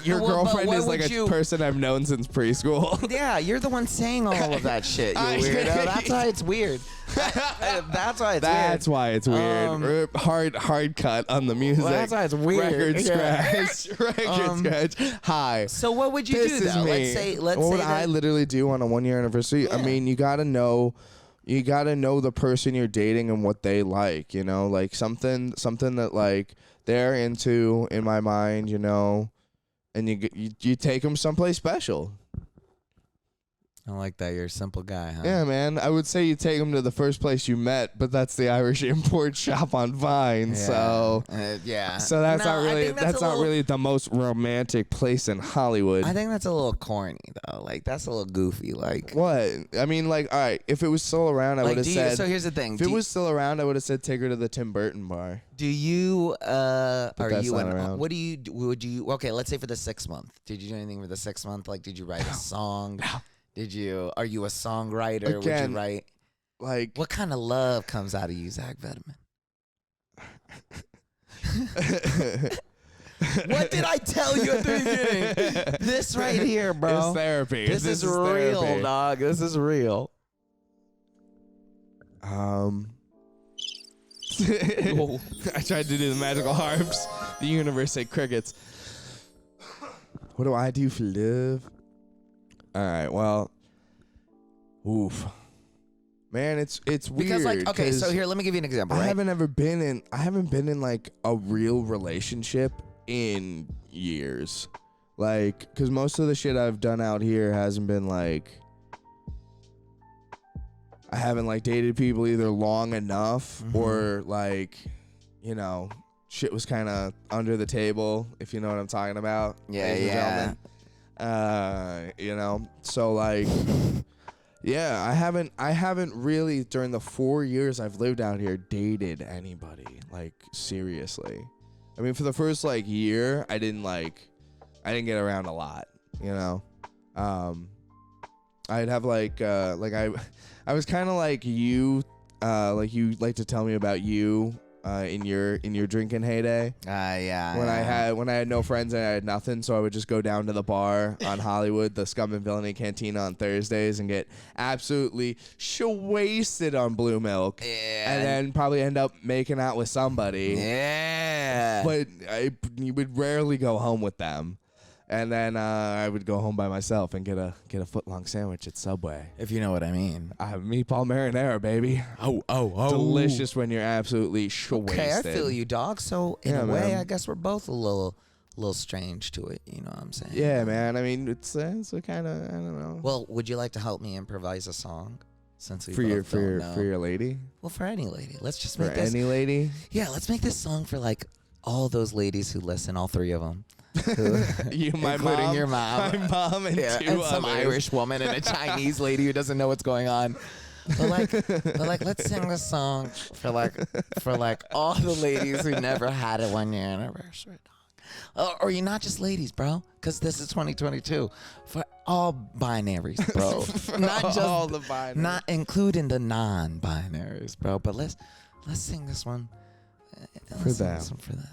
your girlfriend
what
is like
would
a
you-
person I've known since preschool.
Yeah, you're the one saying all of that shit, you weirdo. That's why it's weird. That's why it's
That's
weird.
why it's weird. Hard cut on the music.
Well, that's why it's weird.
Record
Yeah.
scratch. Record scratch. Hi.
So what would you
This
do
is
though?
me.
Let's
what
say
would
that
I literally do on a 1 year anniversary? I
Yeah.
mean, you gotta know the person you're dating and what they like. You know, like something that like they're into. In my mind, you know, and you take them someplace special.
I like that. You're a simple guy, huh?
Yeah, man. I would say you take them to the first place you met, but that's the Irish import shop on Vine.
Yeah.
So
yeah.
So that's
No,
not
I
really
think
that's not really the most romantic place in Hollywood.
I think that's a little corny though. Like that's a little goofy. Like
What? I mean, like, all right, if it was still around, I
like,
would have said.
So here's the thing.
If it was still around, I would have said take her to the Tim Burton bar.
Do you are
that's
you
not
an
around.
what do you would you okay, let's say for the 6th month. Did you do anything for the 6th month? Like did you write a song? Are you a songwriter?
Again,
would you write
Like,
what kind of love comes out of you, Zach Vederman? What did I tell you at the beginning? This right here, bro.
It's therapy.
This is real,
therapy.
dog. This is real.
I tried to do the magical harps. The universe said crickets. What do I do for love? All right, well, oof, man, it's weird
Because like okay, so here let me give you an example.
I
Right?
haven't been in like a real relationship in years, like, because most of the shit I've done out here hasn't been like. I haven't like dated people either long enough or like, you know, shit was kind of under the table, if you know what I'm talking about.
Yeah,
ladies and
yeah.
gentlemen. You know, so like, yeah, I haven't really during the 4 years I've lived out here dated anybody, like, seriously. I mean, for the first like year, I didn't get around a lot, you know. I'd have like I was kind of like you like to tell me about you in your drinking heyday.
Yeah.
When I had no friends and I had nothing, so I would just go down to the bar on Hollywood, the Scum and Villainy Cantina on Thursdays, and get absolutely wasted on blue milk, and then probably end up making out with somebody.
Yeah.
But you would rarely go home with them. And then I would go home by myself and get a foot-long sandwich at Subway.
If you know what I mean.
Meatball marinara, baby.
Oh.
Delicious when you're absolutely wasted.
Okay, I feel you, dog. So in
Yeah,
a way,
man.
I guess we're both a little strange to it. You know what I'm saying?
Yeah, man. I mean, it's a kind of, I don't know.
Well, would you like to help me improvise a song? Since we
for
both don't know.
your lady.
Well, for any lady, let's just
For
make this.
any lady.
Yeah, let's make this song for like all those ladies who listen, all 3 of them.
You, my
including
mom,
your mom,
my mom, and
yeah,
2
and some
others.
Irish woman and a Chinese lady who doesn't know what's going on. But like, let's sing this song for like all the ladies who never had a 1-year anniversary. Or you're not just ladies, bro, because this is 2022. For all binaries, bro. Not just
all the binaries.
not including the non-binaries, bro. But let's sing this one
For them.
For them.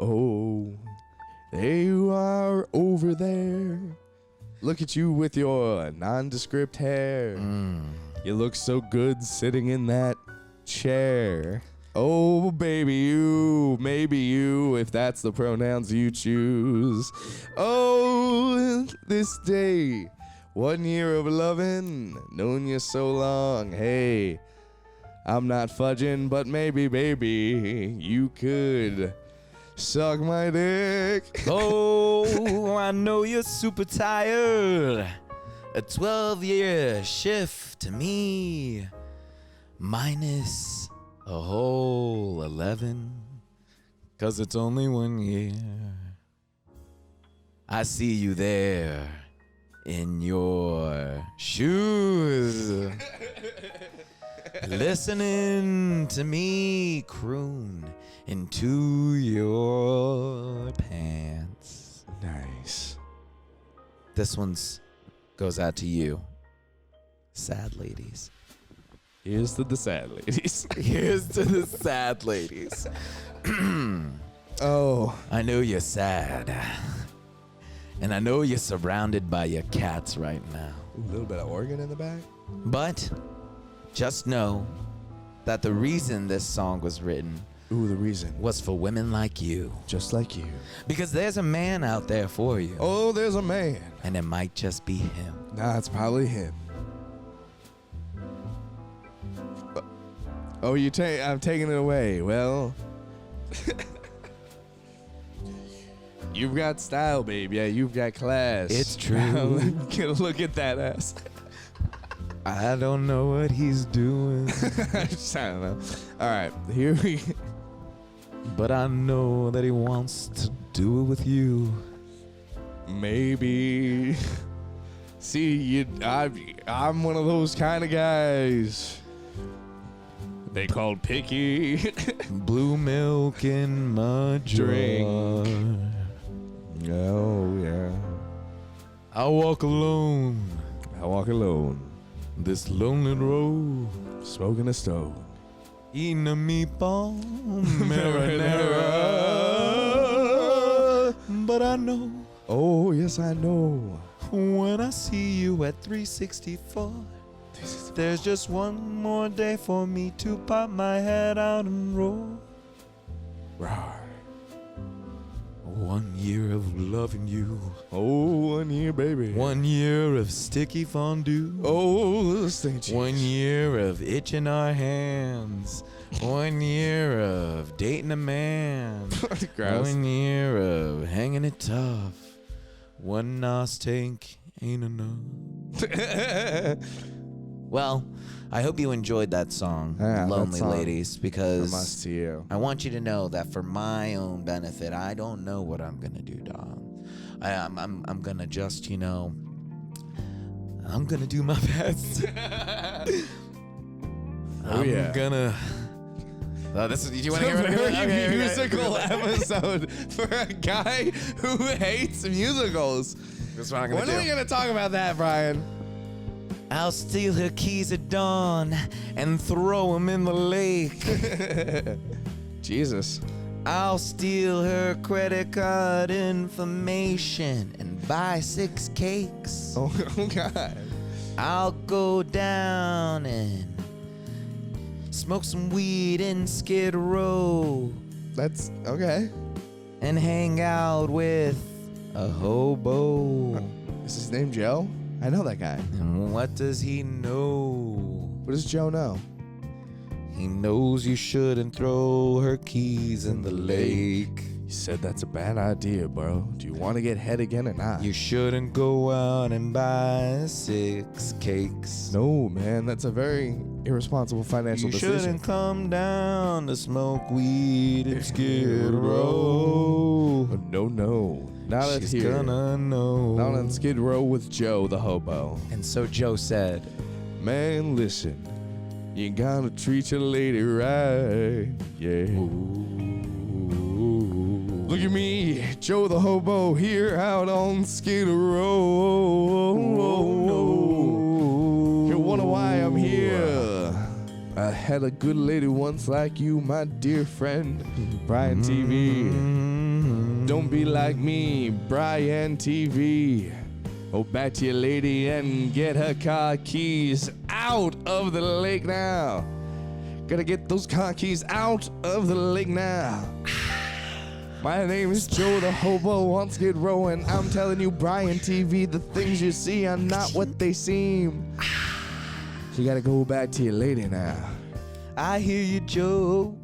Oh, there you are over there. Look at you with your nondescript hair. You look so good sitting in that chair. Oh, baby, you, maybe you, if that's the pronouns you choose. Oh, this day, 1 year of loving, known you so long. Hey, I'm not fudging, but maybe, baby, you could suck my dick.
Oh, I know you're super tired. A 12-year shift to me, minus a whole 11, 'cause it's only 1 year. I see you there in your shoes, listening to me croon into your pants.
Nice.
This one's goes out to you, sad ladies.
Here's to the sad ladies.
Here's to the sad ladies.
Oh.
I know you're sad. And I know you're surrounded by your cats right now.
A little bit of organ in the back.
But just know that the reason this song was written
Ooh, the reason.
was for women like you.
Just like you.
Because there's a man out there for you.
Oh, there's a man.
And it might just be him.
Nah, it's probably him. Oh, I'm taking it away. Well, You've got style, babe. Yeah, you've got class.
It's true.
Look at that ass.
I don't know what he's doing,
I don't know. All right, here we.
but I know that he wants to do it with you.
Maybe. See, I'm one of those kind of guys. They called picky.
Blue milk in my
Drink.
jar.
Oh yeah.
I walk alone
I walk alone,
this lonely road,
smoking a stove.
eating a meatball, marinara. But I know
Oh yes, I know.
when I see you at 364, there's just one more day for me to pop my head out and roll.
Rawr.
1 year of loving you,
Oh, 1 year, baby.
1 year of sticky fondue.
Oh, this thing. Geez.
1 year of itching our hands. 1 year of dating a man.
Gross.
1 year of hanging it tough. One nos tank ain't enough. Well, I hope you enjoyed that song,
Yeah, that
Lonely
song.
Ladies, because
From us to you.
I want you to know that for my own benefit, I don't know what I'm gonna do, dog. I'm gonna just, I'm gonna do my best.
Yeah.
I'm gonna. This is. Do you want to hear
It's a
it?
very
Okay.
musical episode for a guy who hates musicals.
That's what I'm gonna
When
do.
are we gonna talk about that, Brian?
I'll steal her keys at dawn and throw them in the lake.
Jesus.
I'll steal her credit card information and buy 6 cakes.
Oh God.
I'll go down and smoke some weed in Skid Row
That's okay.
and hang out with a hobo.
Is his name Joe? I know that guy.
And what does he know?
What does Joe know?
He knows you shouldn't throw her keys in the lake.
He said that's a bad idea, bro. Do you want to get head again or not?
You shouldn't go out and buy 6 cakes.
No, man. That's a very irresponsible financial
You
decision.
shouldn't come down to smoke weed in Skid Row.
No. Not
She's
here.
gonna know.
Not on Skid Row with Joe the hobo.
And so Joe said,
Man, listen. You gotta treat your lady right. Yeah. Look at me, Joe the hobo, here out on Skid Row. You wonder why I'm here? I had a good lady once like you, my dear friend, Bryan TV. Don't be like me, Bryan TV. Go back to your lady and get her car keys out of the lake now. Gotta get those car keys out of the lake now. My name is Joe the hobo on Skid Row, and I'm telling you, Bryan TV, the things you see are not what they seem. You gotta go back to your lady now.
I hear you, Joe.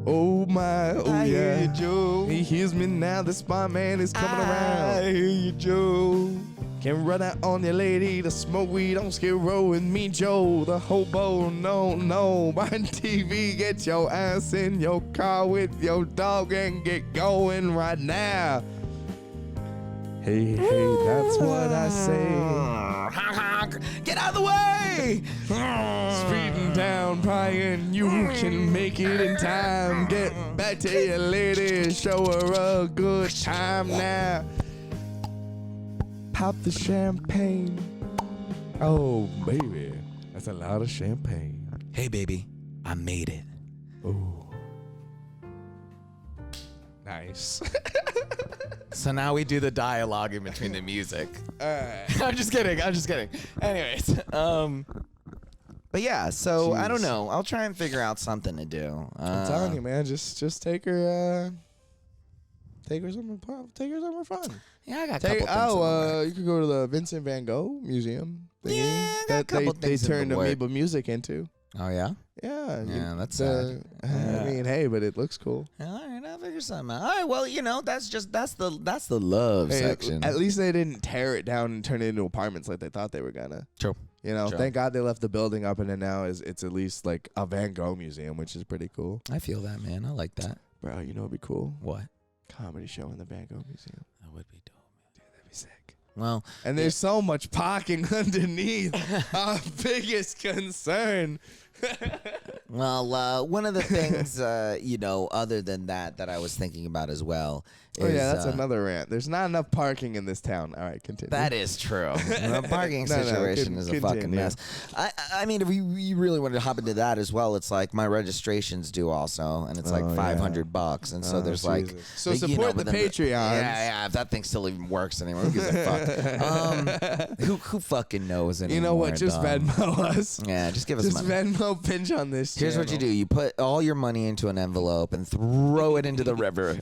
Oh my, oh
I
yeah.
hear you, Joe.
He hears me now, the spy man is coming around.
I hear you, Joe.
Can run out on your lady to smoke weed on Skid Row with me, Joe, the hobo. No. Bryan TV, get your ass in your car with your dog and get going right now. Hey, that's what I say.
Get out of the way!
Speeding down, Bryan, you can make it in time. Get back to your lady, show her a good time now. Pop the champagne. Oh, baby, that's a lot of champagne.
Hey, baby, I made it.
Oh, nice.
So now we do the dialogue in between the music.
All right.
I'm just kidding. Anyways, but yeah, so I don't
Jeez.
know. I'll try and figure out something to do.
I'm telling you, man, just take her. Take her somewhere fun.
Yeah, I got a couple things.
You could go to the Vincent Van Gogh Museum thingy
Yeah, I got a
that
couple
they
things in the
turned
work.
Amoeba Music into.
Oh yeah.
Yeah.
Yeah, that's sad.
I mean, hey, but it looks cool.
All right, I'll figure something out. All right, well, that's the love
Hey,
section.
At least they didn't tear it down and turn it into apartments like they thought they were gonna.
True. True.
Thank God they left the building up, and then now it's at least like a Van Gogh museum, which is pretty cool.
I feel that, man. I like that.
Bro, you know what'd be cool?
What?
Comedy show in the Van Gogh museum.
That would be dope, man.
Dude, that'd be sick.
Well,
And there's so much parking underneath. Our biggest concern.
well, one of the things, other than that I was thinking about as well.
Oh
is,
yeah, that's another rant. There's not enough parking in this town. All right, continue.
That is true. The parking situation is a fucking mess. I mean, if we really wanted to hop into that as well, it's like my registration's due also, and it's like $500, and so there's like.
So support the Patreon.
Yeah. If that thing still even works anymore, who gives a fuck? Who fucking knows anymore?
You know what? Just Venmo us.
Yeah, just give us
Just
money.
Venmo Binge on this.
Here's what you do: you put all your money into an envelope and throw it into the river.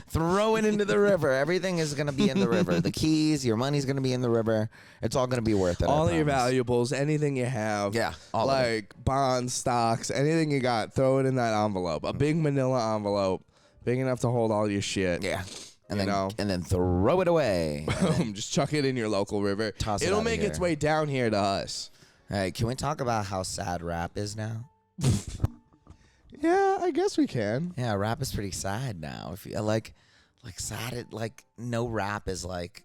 Throw it into the river. Everything is going to be in the river. The keys, your money's going to be in the river. It's all going to be worth it.
All your valuables, anything you have.
Yeah, all of
like bonds, stocks, anything you got, throw it in that envelope. A big manila envelope, big enough to hold all your shit.
Yeah. And
You
then
know?
and then throw it away.
Boom, just chuck it in your local river.
Toss it
It'll
outta
make its
here.
way down here to us.
Hey, can we talk about how sad rap is now?
Yeah, I guess we can.
Yeah, rap is pretty sad now. If you like sad, no rap is like,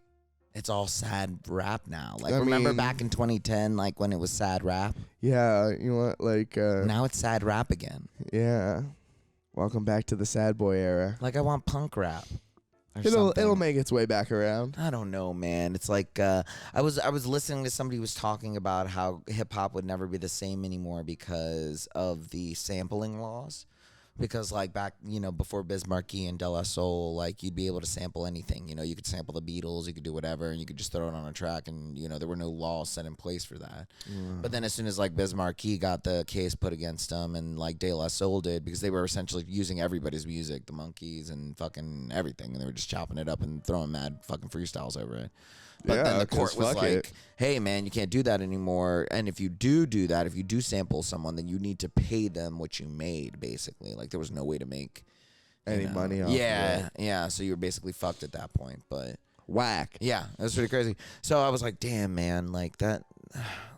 it's all sad rap now. Like,
I
remember
mean-
back in 2010, like when it was sad rap?
Yeah, you know what? Like,
Now it's sad rap again.
yeah. Welcome back to the sad boy era.
Like, I want punk rap. Or
It'll
something.
make its way back around.
I don't know, man. It's like I was listening to somebody who was talking about how hip hop would never be the same anymore because of the sampling laws. Because like back, before Bismarck and De La Soul, like you'd be able to sample anything. You could sample the Beatles, you could do whatever, and you could just throw it on a track, and there were no laws set in place for that. But then as soon as like Bismarck got the case put against him, and like De La Soul did, because they were essentially using everybody's music, the Monkees and fucking everything, and they were just chopping it up and throwing mad fucking freestyles over it. But
Yeah,
then the
'cause
court was
fuck
like,
it.
hey, man, you can't do that anymore. And if you do that, if you do sample someone, then you need to pay them what you made, basically. Like, there was no way to make
Any money off of
Yeah,
it.
yeah. So you were basically fucked at that point. But,
Whack.
yeah, that's pretty crazy. So I was like, damn, man, like that.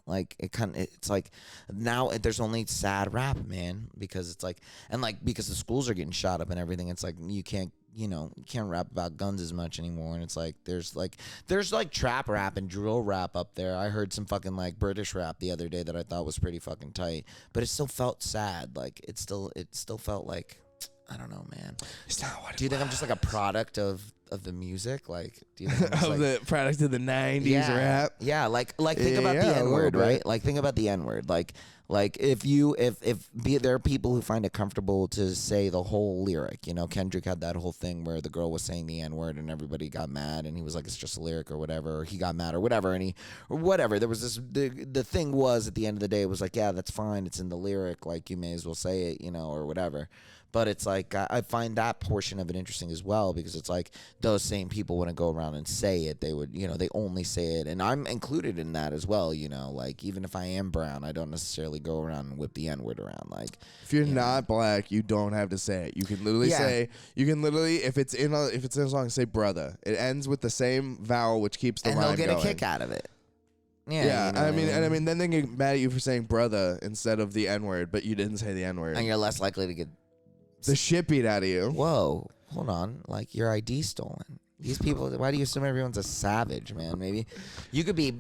Like, it's like now there's only sad rap, man, because it's like, and like, because the schools are getting shot up and everything, it's like you can't rap about guns as much anymore. And it's like there's trap rap and drill rap up there. I heard some fucking like British rap the other day that I thought was pretty fucking tight, but it still felt sad. Like it still felt like, I don't know, man.
It's not what
Do you think I'm just like a product of the music? Like, do you think I'm just
of
like,
the product of the 90s rap?
yeah, like think about
Yeah,
the
a little
N-word,
bit.
right? Like think about the N-word. Like if there are people who find it comfortable to say the whole lyric. Kendrick had that whole thing where the girl was saying the N-word and everybody got mad, and he was like, it's just a lyric or whatever, or he got mad or whatever, or whatever. There was this, the thing was, at the end of the day, it was like, yeah, that's fine, it's in the lyric, like you may as well say it, or whatever. But it's like, I find that portion of it interesting as well, because it's like those same people wouldn't go around and say it. They would, they only say it. And I'm included in that as well, like even if I am brown, I don't necessarily go around and whip the N-word around. Like,
If you're not black, you don't have to say it. You can literally if it's in a song, say brother. It ends with the same vowel, which keeps the
and
rhyme
they'll get
going.
a kick out of it. Yeah,
Yeah,
you know what
I mean, then they get mad at you for saying brother instead of the N-word, but you didn't say the N-word.
and you're less likely to get.
The shit beat out of you.
Whoa, hold on, like your ID stolen. These people. Why do you assume everyone's a savage, man? Maybe you could be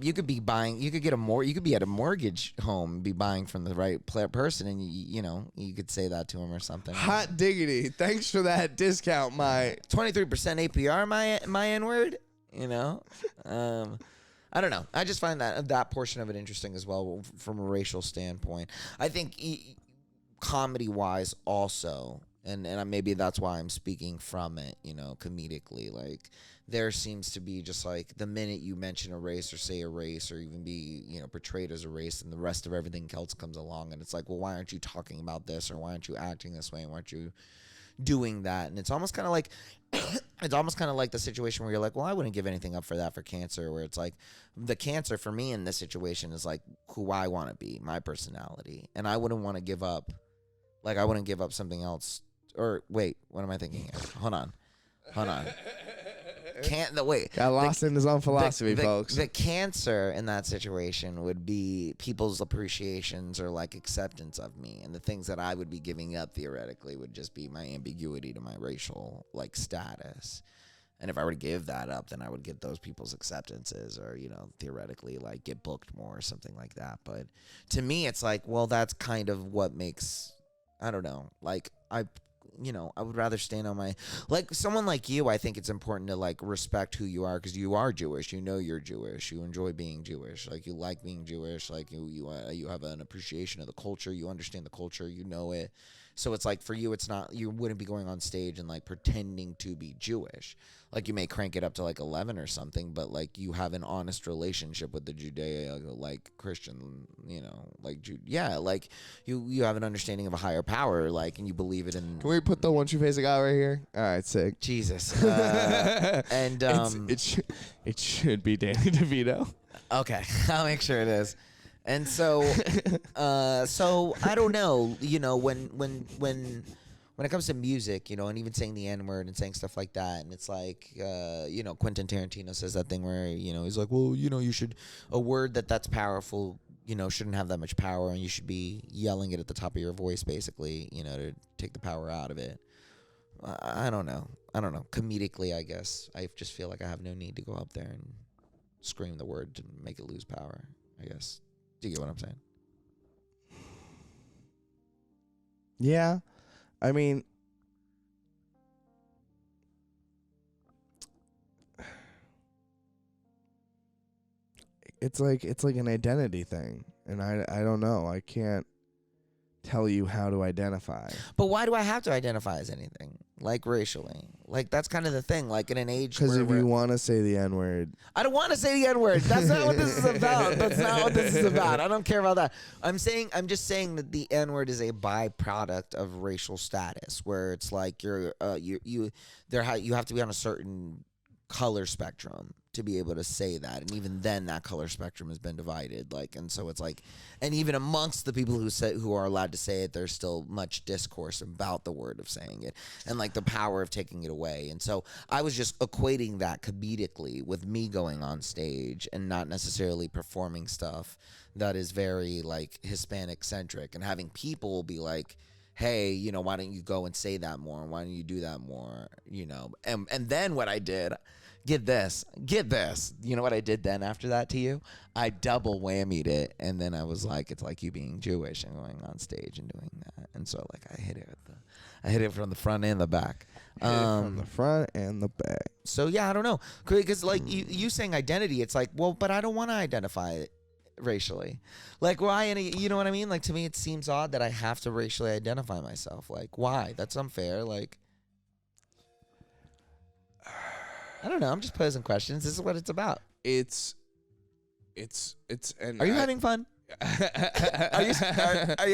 buying. You could get you could be at a mortgage home, and be buying from the right person, and you could say that to him or something.
Hot diggity. Thanks for that discount, my
23% APR, my N-word. I don't know. I just find that portion of it interesting as well from a racial standpoint. I think comedy-wise also, and maybe that's why I'm speaking from it, comedically. Like, there seems to be just like the minute you mention a race or say a race or even be, portrayed as a race, and the rest of everything else comes along, and it's like, well, why aren't you talking about this, or why aren't you acting this way, and why aren't you doing that? And it's almost kind of like it's almost kind of like the situation where you're like, well, I wouldn't give anything up for that for cancer, where it's like the cancer for me in this situation is like who I want to be, my personality. And I wouldn't want to give up, like, I wouldn't give up something else. Or wait, what am I thinking here? Hold on.
Got lost in his own philosophy,
the,
folks.
The cancer in that situation would be people's appreciations or like acceptance of me, and the things that I would be giving up theoretically would just be my ambiguity to my racial like status. And if I were to give that up, then I would get those people's acceptances, or theoretically like get booked more or something like that. But to me, it's like, well, that's kind of what makes, I don't know, like I would rather stand on my, like someone like you. I think it's important to like respect who you are, because you are Jewish. You're Jewish. You enjoy being Jewish. Like you like being Jewish. Like you have an appreciation of the culture. You understand the culture. You know it. So it's like for you, it's not, you wouldn't be going on stage and like pretending to be Jewish. Like you may crank it up to like 11 or something, but like you have an honest relationship with the Judeo, like Christian, like like you have an understanding of a higher power, like, and you believe it in.
Can we put the one true facing out right here? All right, sick.
Jesus. And
it should be Danny DeVito.
Okay, I'll make sure it is. And so, so I don't know, when it comes to music, and even saying the N-word and saying stuff like that, and it's like, Quentin Tarantino says that thing where, he's like, well, a word that's powerful, shouldn't have that much power, and you should be yelling it at the top of your voice, basically, to take the power out of it. I don't know. Comedically, I guess. I just feel like I have no need to go up there and scream the word to make it lose power, I guess. Do you get what I'm saying?
Yeah. I mean, it's like an identity thing, and I don't know. I can't tell you how to identify.
But why do I have to identify as anything, like racially? Like that's kind of the thing. Like in an age,
because if you want to say the N-word,
I don't want to say the N-word. That's not what this is about. That's not what this is about. I don't care about that. I'm just saying that the N-word is a byproduct of racial status, where it's like you have to be on a certain color spectrum to be able to say that, and even then that color spectrum has been divided, like, and so it's like, and even amongst the people who are allowed to say it, there's still much discourse about the word of saying it and like the power of taking it away. And so I was just equating that comedically with me going on stage and not necessarily performing stuff that is very like Hispanic centric, and having people be like, hey, why don't you go and say that more? Why don't you do that more? And then what I did, get this. You know what I did then after that to you? I double whammied it, and then I was like, it's like you being Jewish and going on stage and doing that. And so like I hit it from the front and the back.
From the front and the back.
So yeah, I don't know, because like you saying identity, it's like, well, but I don't want to identify it racially. Like why? You know what I mean? Like to me, it seems odd that I have to racially identify myself. Like why? That's unfair. Like I don't know. I'm just posing questions. This is what it's about.
It's. And
are you having fun? Are you having fun?
Are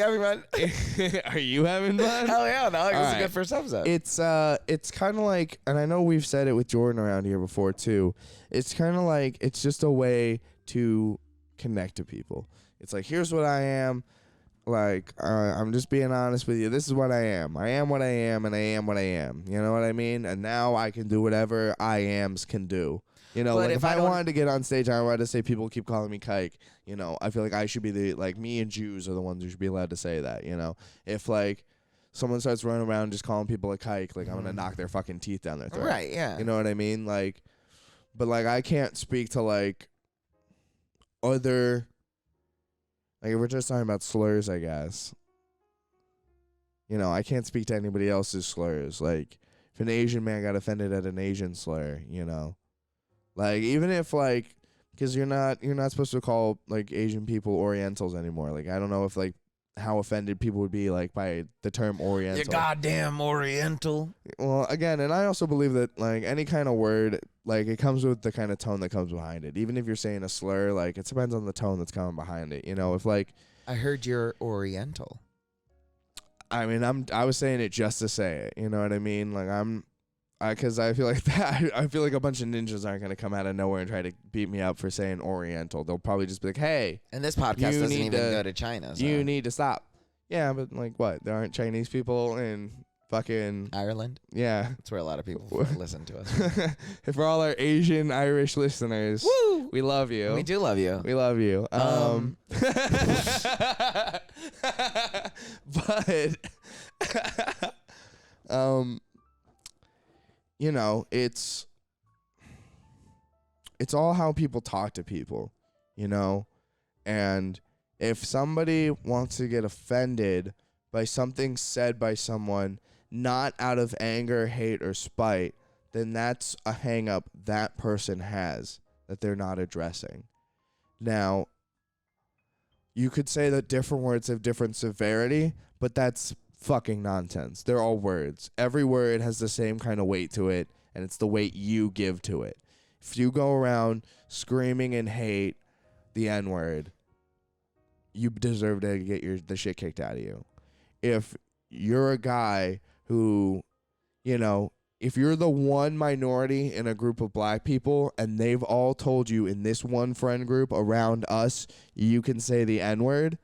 you having fun?
Hell yeah! No, it was a good first episode.
It's kind of like, and I know we've said it with Jordan around here before too. It's kind of like it's just a way to connect to people. It's like, here's what I am. Like, I'm just being honest with you. This is what I am. I am what I am, and I am what I am. You know what I mean? And now I can do whatever I ams can do. Like if I wanted to get on stage, I wanted to say, people keep calling me kike. I feel like I should be me and Jews are the ones who should be allowed to say that. If like someone starts running around just calling people a kike, like I'm gonna knock their fucking teeth down their throat.
Right? Yeah.
You know what I mean? Like, but like I can't speak to like other. Like, if we're just talking about slurs, I guess. I can't speak to anybody else's slurs. Like, if an Asian man got offended at an Asian slur, Like, even if, like, because you're not supposed to call, like, Asian people Orientals anymore. Like, I don't know if, like, how offended people would be, like, by the term Oriental.
You goddamn Oriental.
Well, again, and I also believe that, like, any kind of word, like, it comes with the kind of tone that comes behind it. Even if you're saying a slur, like, it depends on the tone that's coming behind it. If, like...
I heard you're Oriental.
I mean, I was saying it just to say it. You know what I mean? Like, Because I feel like that. I feel like a bunch of ninjas aren't gonna come out of nowhere and try to beat me up for saying Oriental. They'll probably just be like, "Hey,
And this podcast
you
doesn't
need
even
to-
go to China. So.
you need to stop." Yeah, but like what? There aren't Chinese people in fucking
Ireland.
yeah.
That's where a lot of people listen to us.
For all our Asian Irish listeners,
Woo!
we love you.
We do love you.
We love you. But you know, it's all how people talk to people, you know? And if somebody wants to get offended by something said by someone not out of anger, hate, or spite, then that's a hang up that person has that they're not addressing. Now, you could say that different words have different severity, but that's fucking nonsense. They're all words. Every word has the same kind of weight to it, and it's the weight you give to it. If you go around screaming and hate the N-word, you deserve to get the shit kicked out of you. If you're a guy who, you know, if you're the one minority in a group of black people and they've all told you in this one friend group around us, you can say the N-word,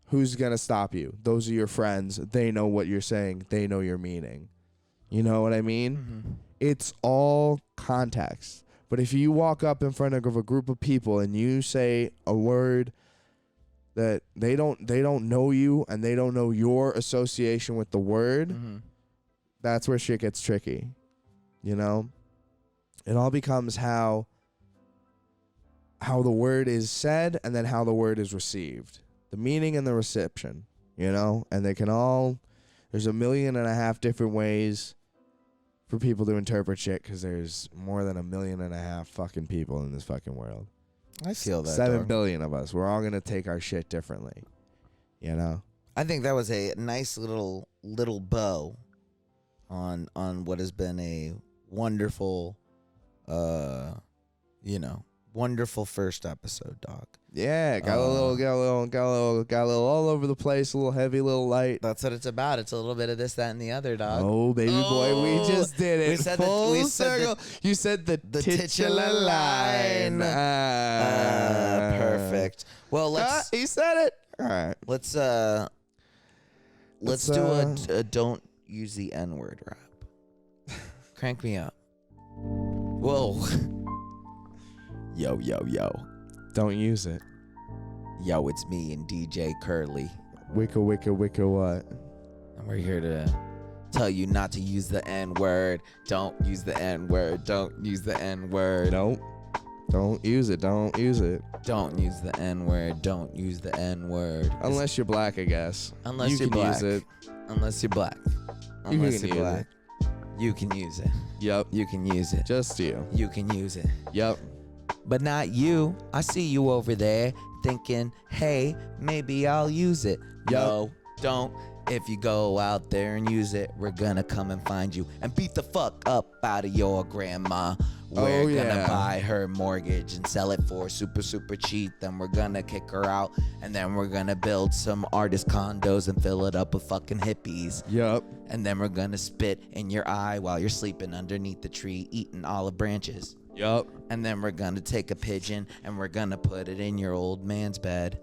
who's going to stop you? Those are your friends. They know what you're saying. They know your meaning. You know what I mean?
Mm-hmm.
It's all context. But if you walk up in front of a group of people and you say a word that they don't know you and they don't know your association with the word,
Mm-hmm.
that's where shit gets tricky. You know? It all becomes how the word is said and then how the word is received. The meaning and the reception, you know? And there's 1.5 million different ways for people to interpret shit because there's more than 1.5 million fucking people in this fucking world.
I feel that.
7
dog.
billion of us. We're all going to take our shit differently, you know?
I think that was a nice little bow on what has been a wonderful, wonderful first episode, dog.
Yeah, got a little all over the place, a little heavy, a little light.
That's what it's about. It's a little bit of this, that, and the other, dog.
Oh, baby boy, we just did it.
We said
Full circle. You said the titular line.
Perfect. Well, let's
He said it. All right.
let's do a don't use the N-word rap. Crank me up. Whoa. Yo.
Don't use it.
Yo, it's me and DJ Curly.
Wicca what?
And we're here to tell you not to use the N-word. Don't use the N-word. Don't use the N-word.
Nope. Don't use it. Don't use it.
Don't use the N-word. Don't use the N-word.
Unless you're black, I guess.
Unless
you
you're
can
black.
use it.
Unless you're black.
You
Unless
can
you're
use
black. You can use it.
Yep.
You can use it.
Just you.
You can use it.
Yep.
But not you. I see you over there thinking, hey, maybe I'll use it. No, don't. If you go out there and use it, we're gonna come and find you and beat the fuck up out of your grandma. We're gonna buy her mortgage and sell it for super, super cheap. Then we're gonna kick her out. And then we're gonna build some artist condos and fill it up with fucking hippies.
Yep.
And then we're gonna spit in your eye while you're sleeping underneath the tree eating olive branches.
Yep.
And then we're gonna take a pigeon and we're gonna put it in your old man's bed.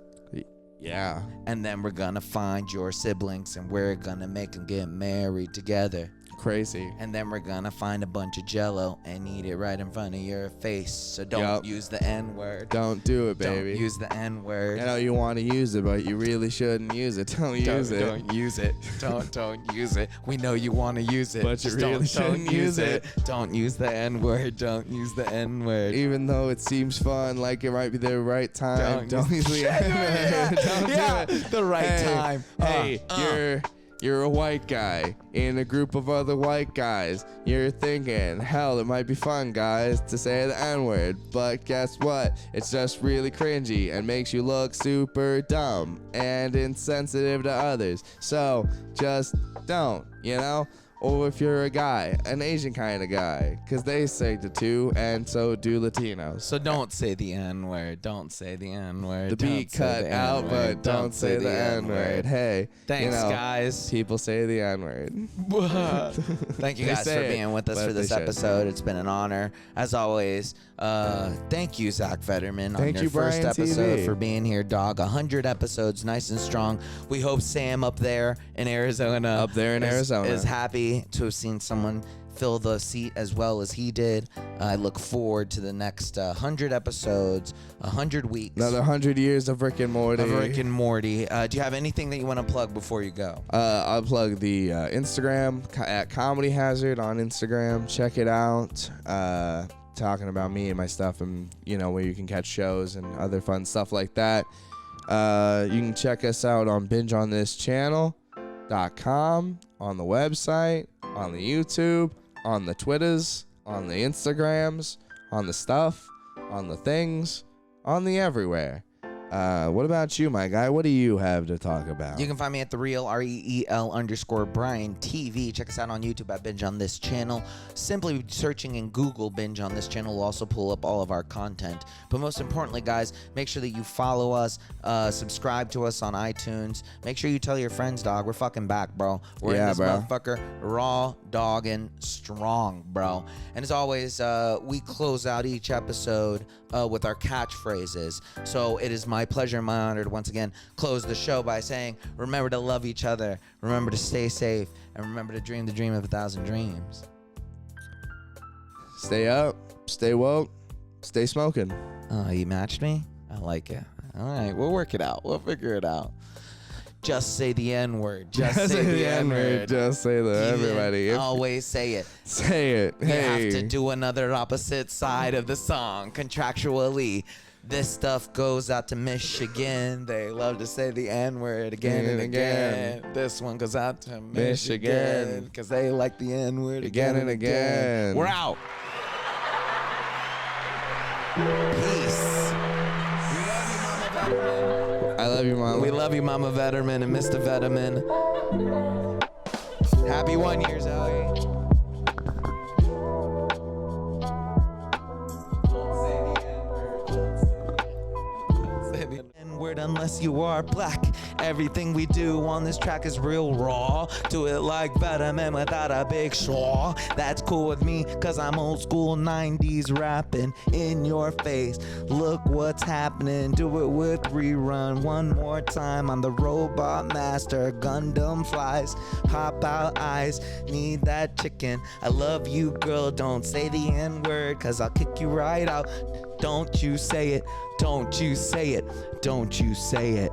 Yeah.
And then we're gonna find your siblings and we're gonna make them get married together.
Crazy.
And then we're gonna find a bunch of Jello and eat it right in front of your face. So don't use the N-word.
Don't do it, baby.
Don't use the N-word.
I know you want to use it, but you really shouldn't use it. Don't use it.
Don't use it. Don't use it. We know you want to use it.
But you
Just
really shouldn't use it.
Don't use the N-word. Don't use the N-word.
Even though it seems fun, like it might be the right time, don't use the N-word. Don't do it.
The right time.
Hey, you're a white guy in a group of other white guys. You're thinking, hell, it might be fun, guys, to say the N-word. But guess what? It's just really cringy and makes you look super dumb and insensitive to others. So just don't, you know? or if you're a guy, an Asian kind of guy, because they say the two, and so do Latinos.
So don't say the N-word. Don't say the N-word.
The beat cut out, but don't say the N-word. Hey,
thanks, guys.
People say the N-word.
Thank you guys for being with us for this episode. It's been an honor, as always. Thank you, Zach Vederman, on your first episode for being here, dog. 100 episodes, nice and strong. We hope Sam up there in Arizona, is happy to have seen someone fill the seat as well as he did. I look forward to the next 100 episodes, 100 weeks.
Another 100 years of Rick and Morty.
Do you have anything that you want to plug before you go?
I'll plug the Instagram at Comedy Hazard on Instagram. Check it out. Talking about me and my stuff, and where you can catch shows and other fun stuff like that. You can check us out on bingeonThisChannel.com, on the website, on the YouTube, on the Twitters, on the Instagrams, on the stuff, on the things, on the everywhere. What about you, my guy? What do you have to talk about?
You can find me at TheReal, REEL_Bryan TV. Check us out on YouTube at Binge on This Channel. Simply searching in Google Binge on This Channel will also pull up all of our content. But most importantly, guys, make sure that you follow us, subscribe to us on iTunes. Make sure you tell your friends, dog. We're fucking back, bro. We're in this motherfucker raw, dogging, strong, bro. And as always, we close out each episode with our catchphrases. So it is my pleasure and my honor to once again close the show by saying, remember to love each other, remember to stay safe, and remember to dream the dream of 1,000 dreams.
Stay up, stay woke, stay smoking.
You matched me? I like it. All right, we'll work it out. We'll figure it out. Just say the N-word. Just say the N-word.
Just say everybody.
Always say it.
Say it.
You have to do another opposite side of the song contractually. This stuff goes out to Michigan. They love to say the N-word again and again. This one goes out to Michigan because they like the N-word again and again. We're out. Peace.
I love you, Mama.
We love you, Mama Vederman and Mr. Vederman. Happy 1 year, Zoe. N-word unless you are black. Everything we do on this track is real raw. Do it like Vederman without a big straw. That's cool with me, cause I'm old school 90s rapping in your face. Look what's happening, do it with rerun one more time. I'm the robot master, Gundam flies, pop out eyes, need that chicken. I love you, girl, don't say the N-word, cause I'll kick you right out. Don't you say it, don't you say it, don't you say it.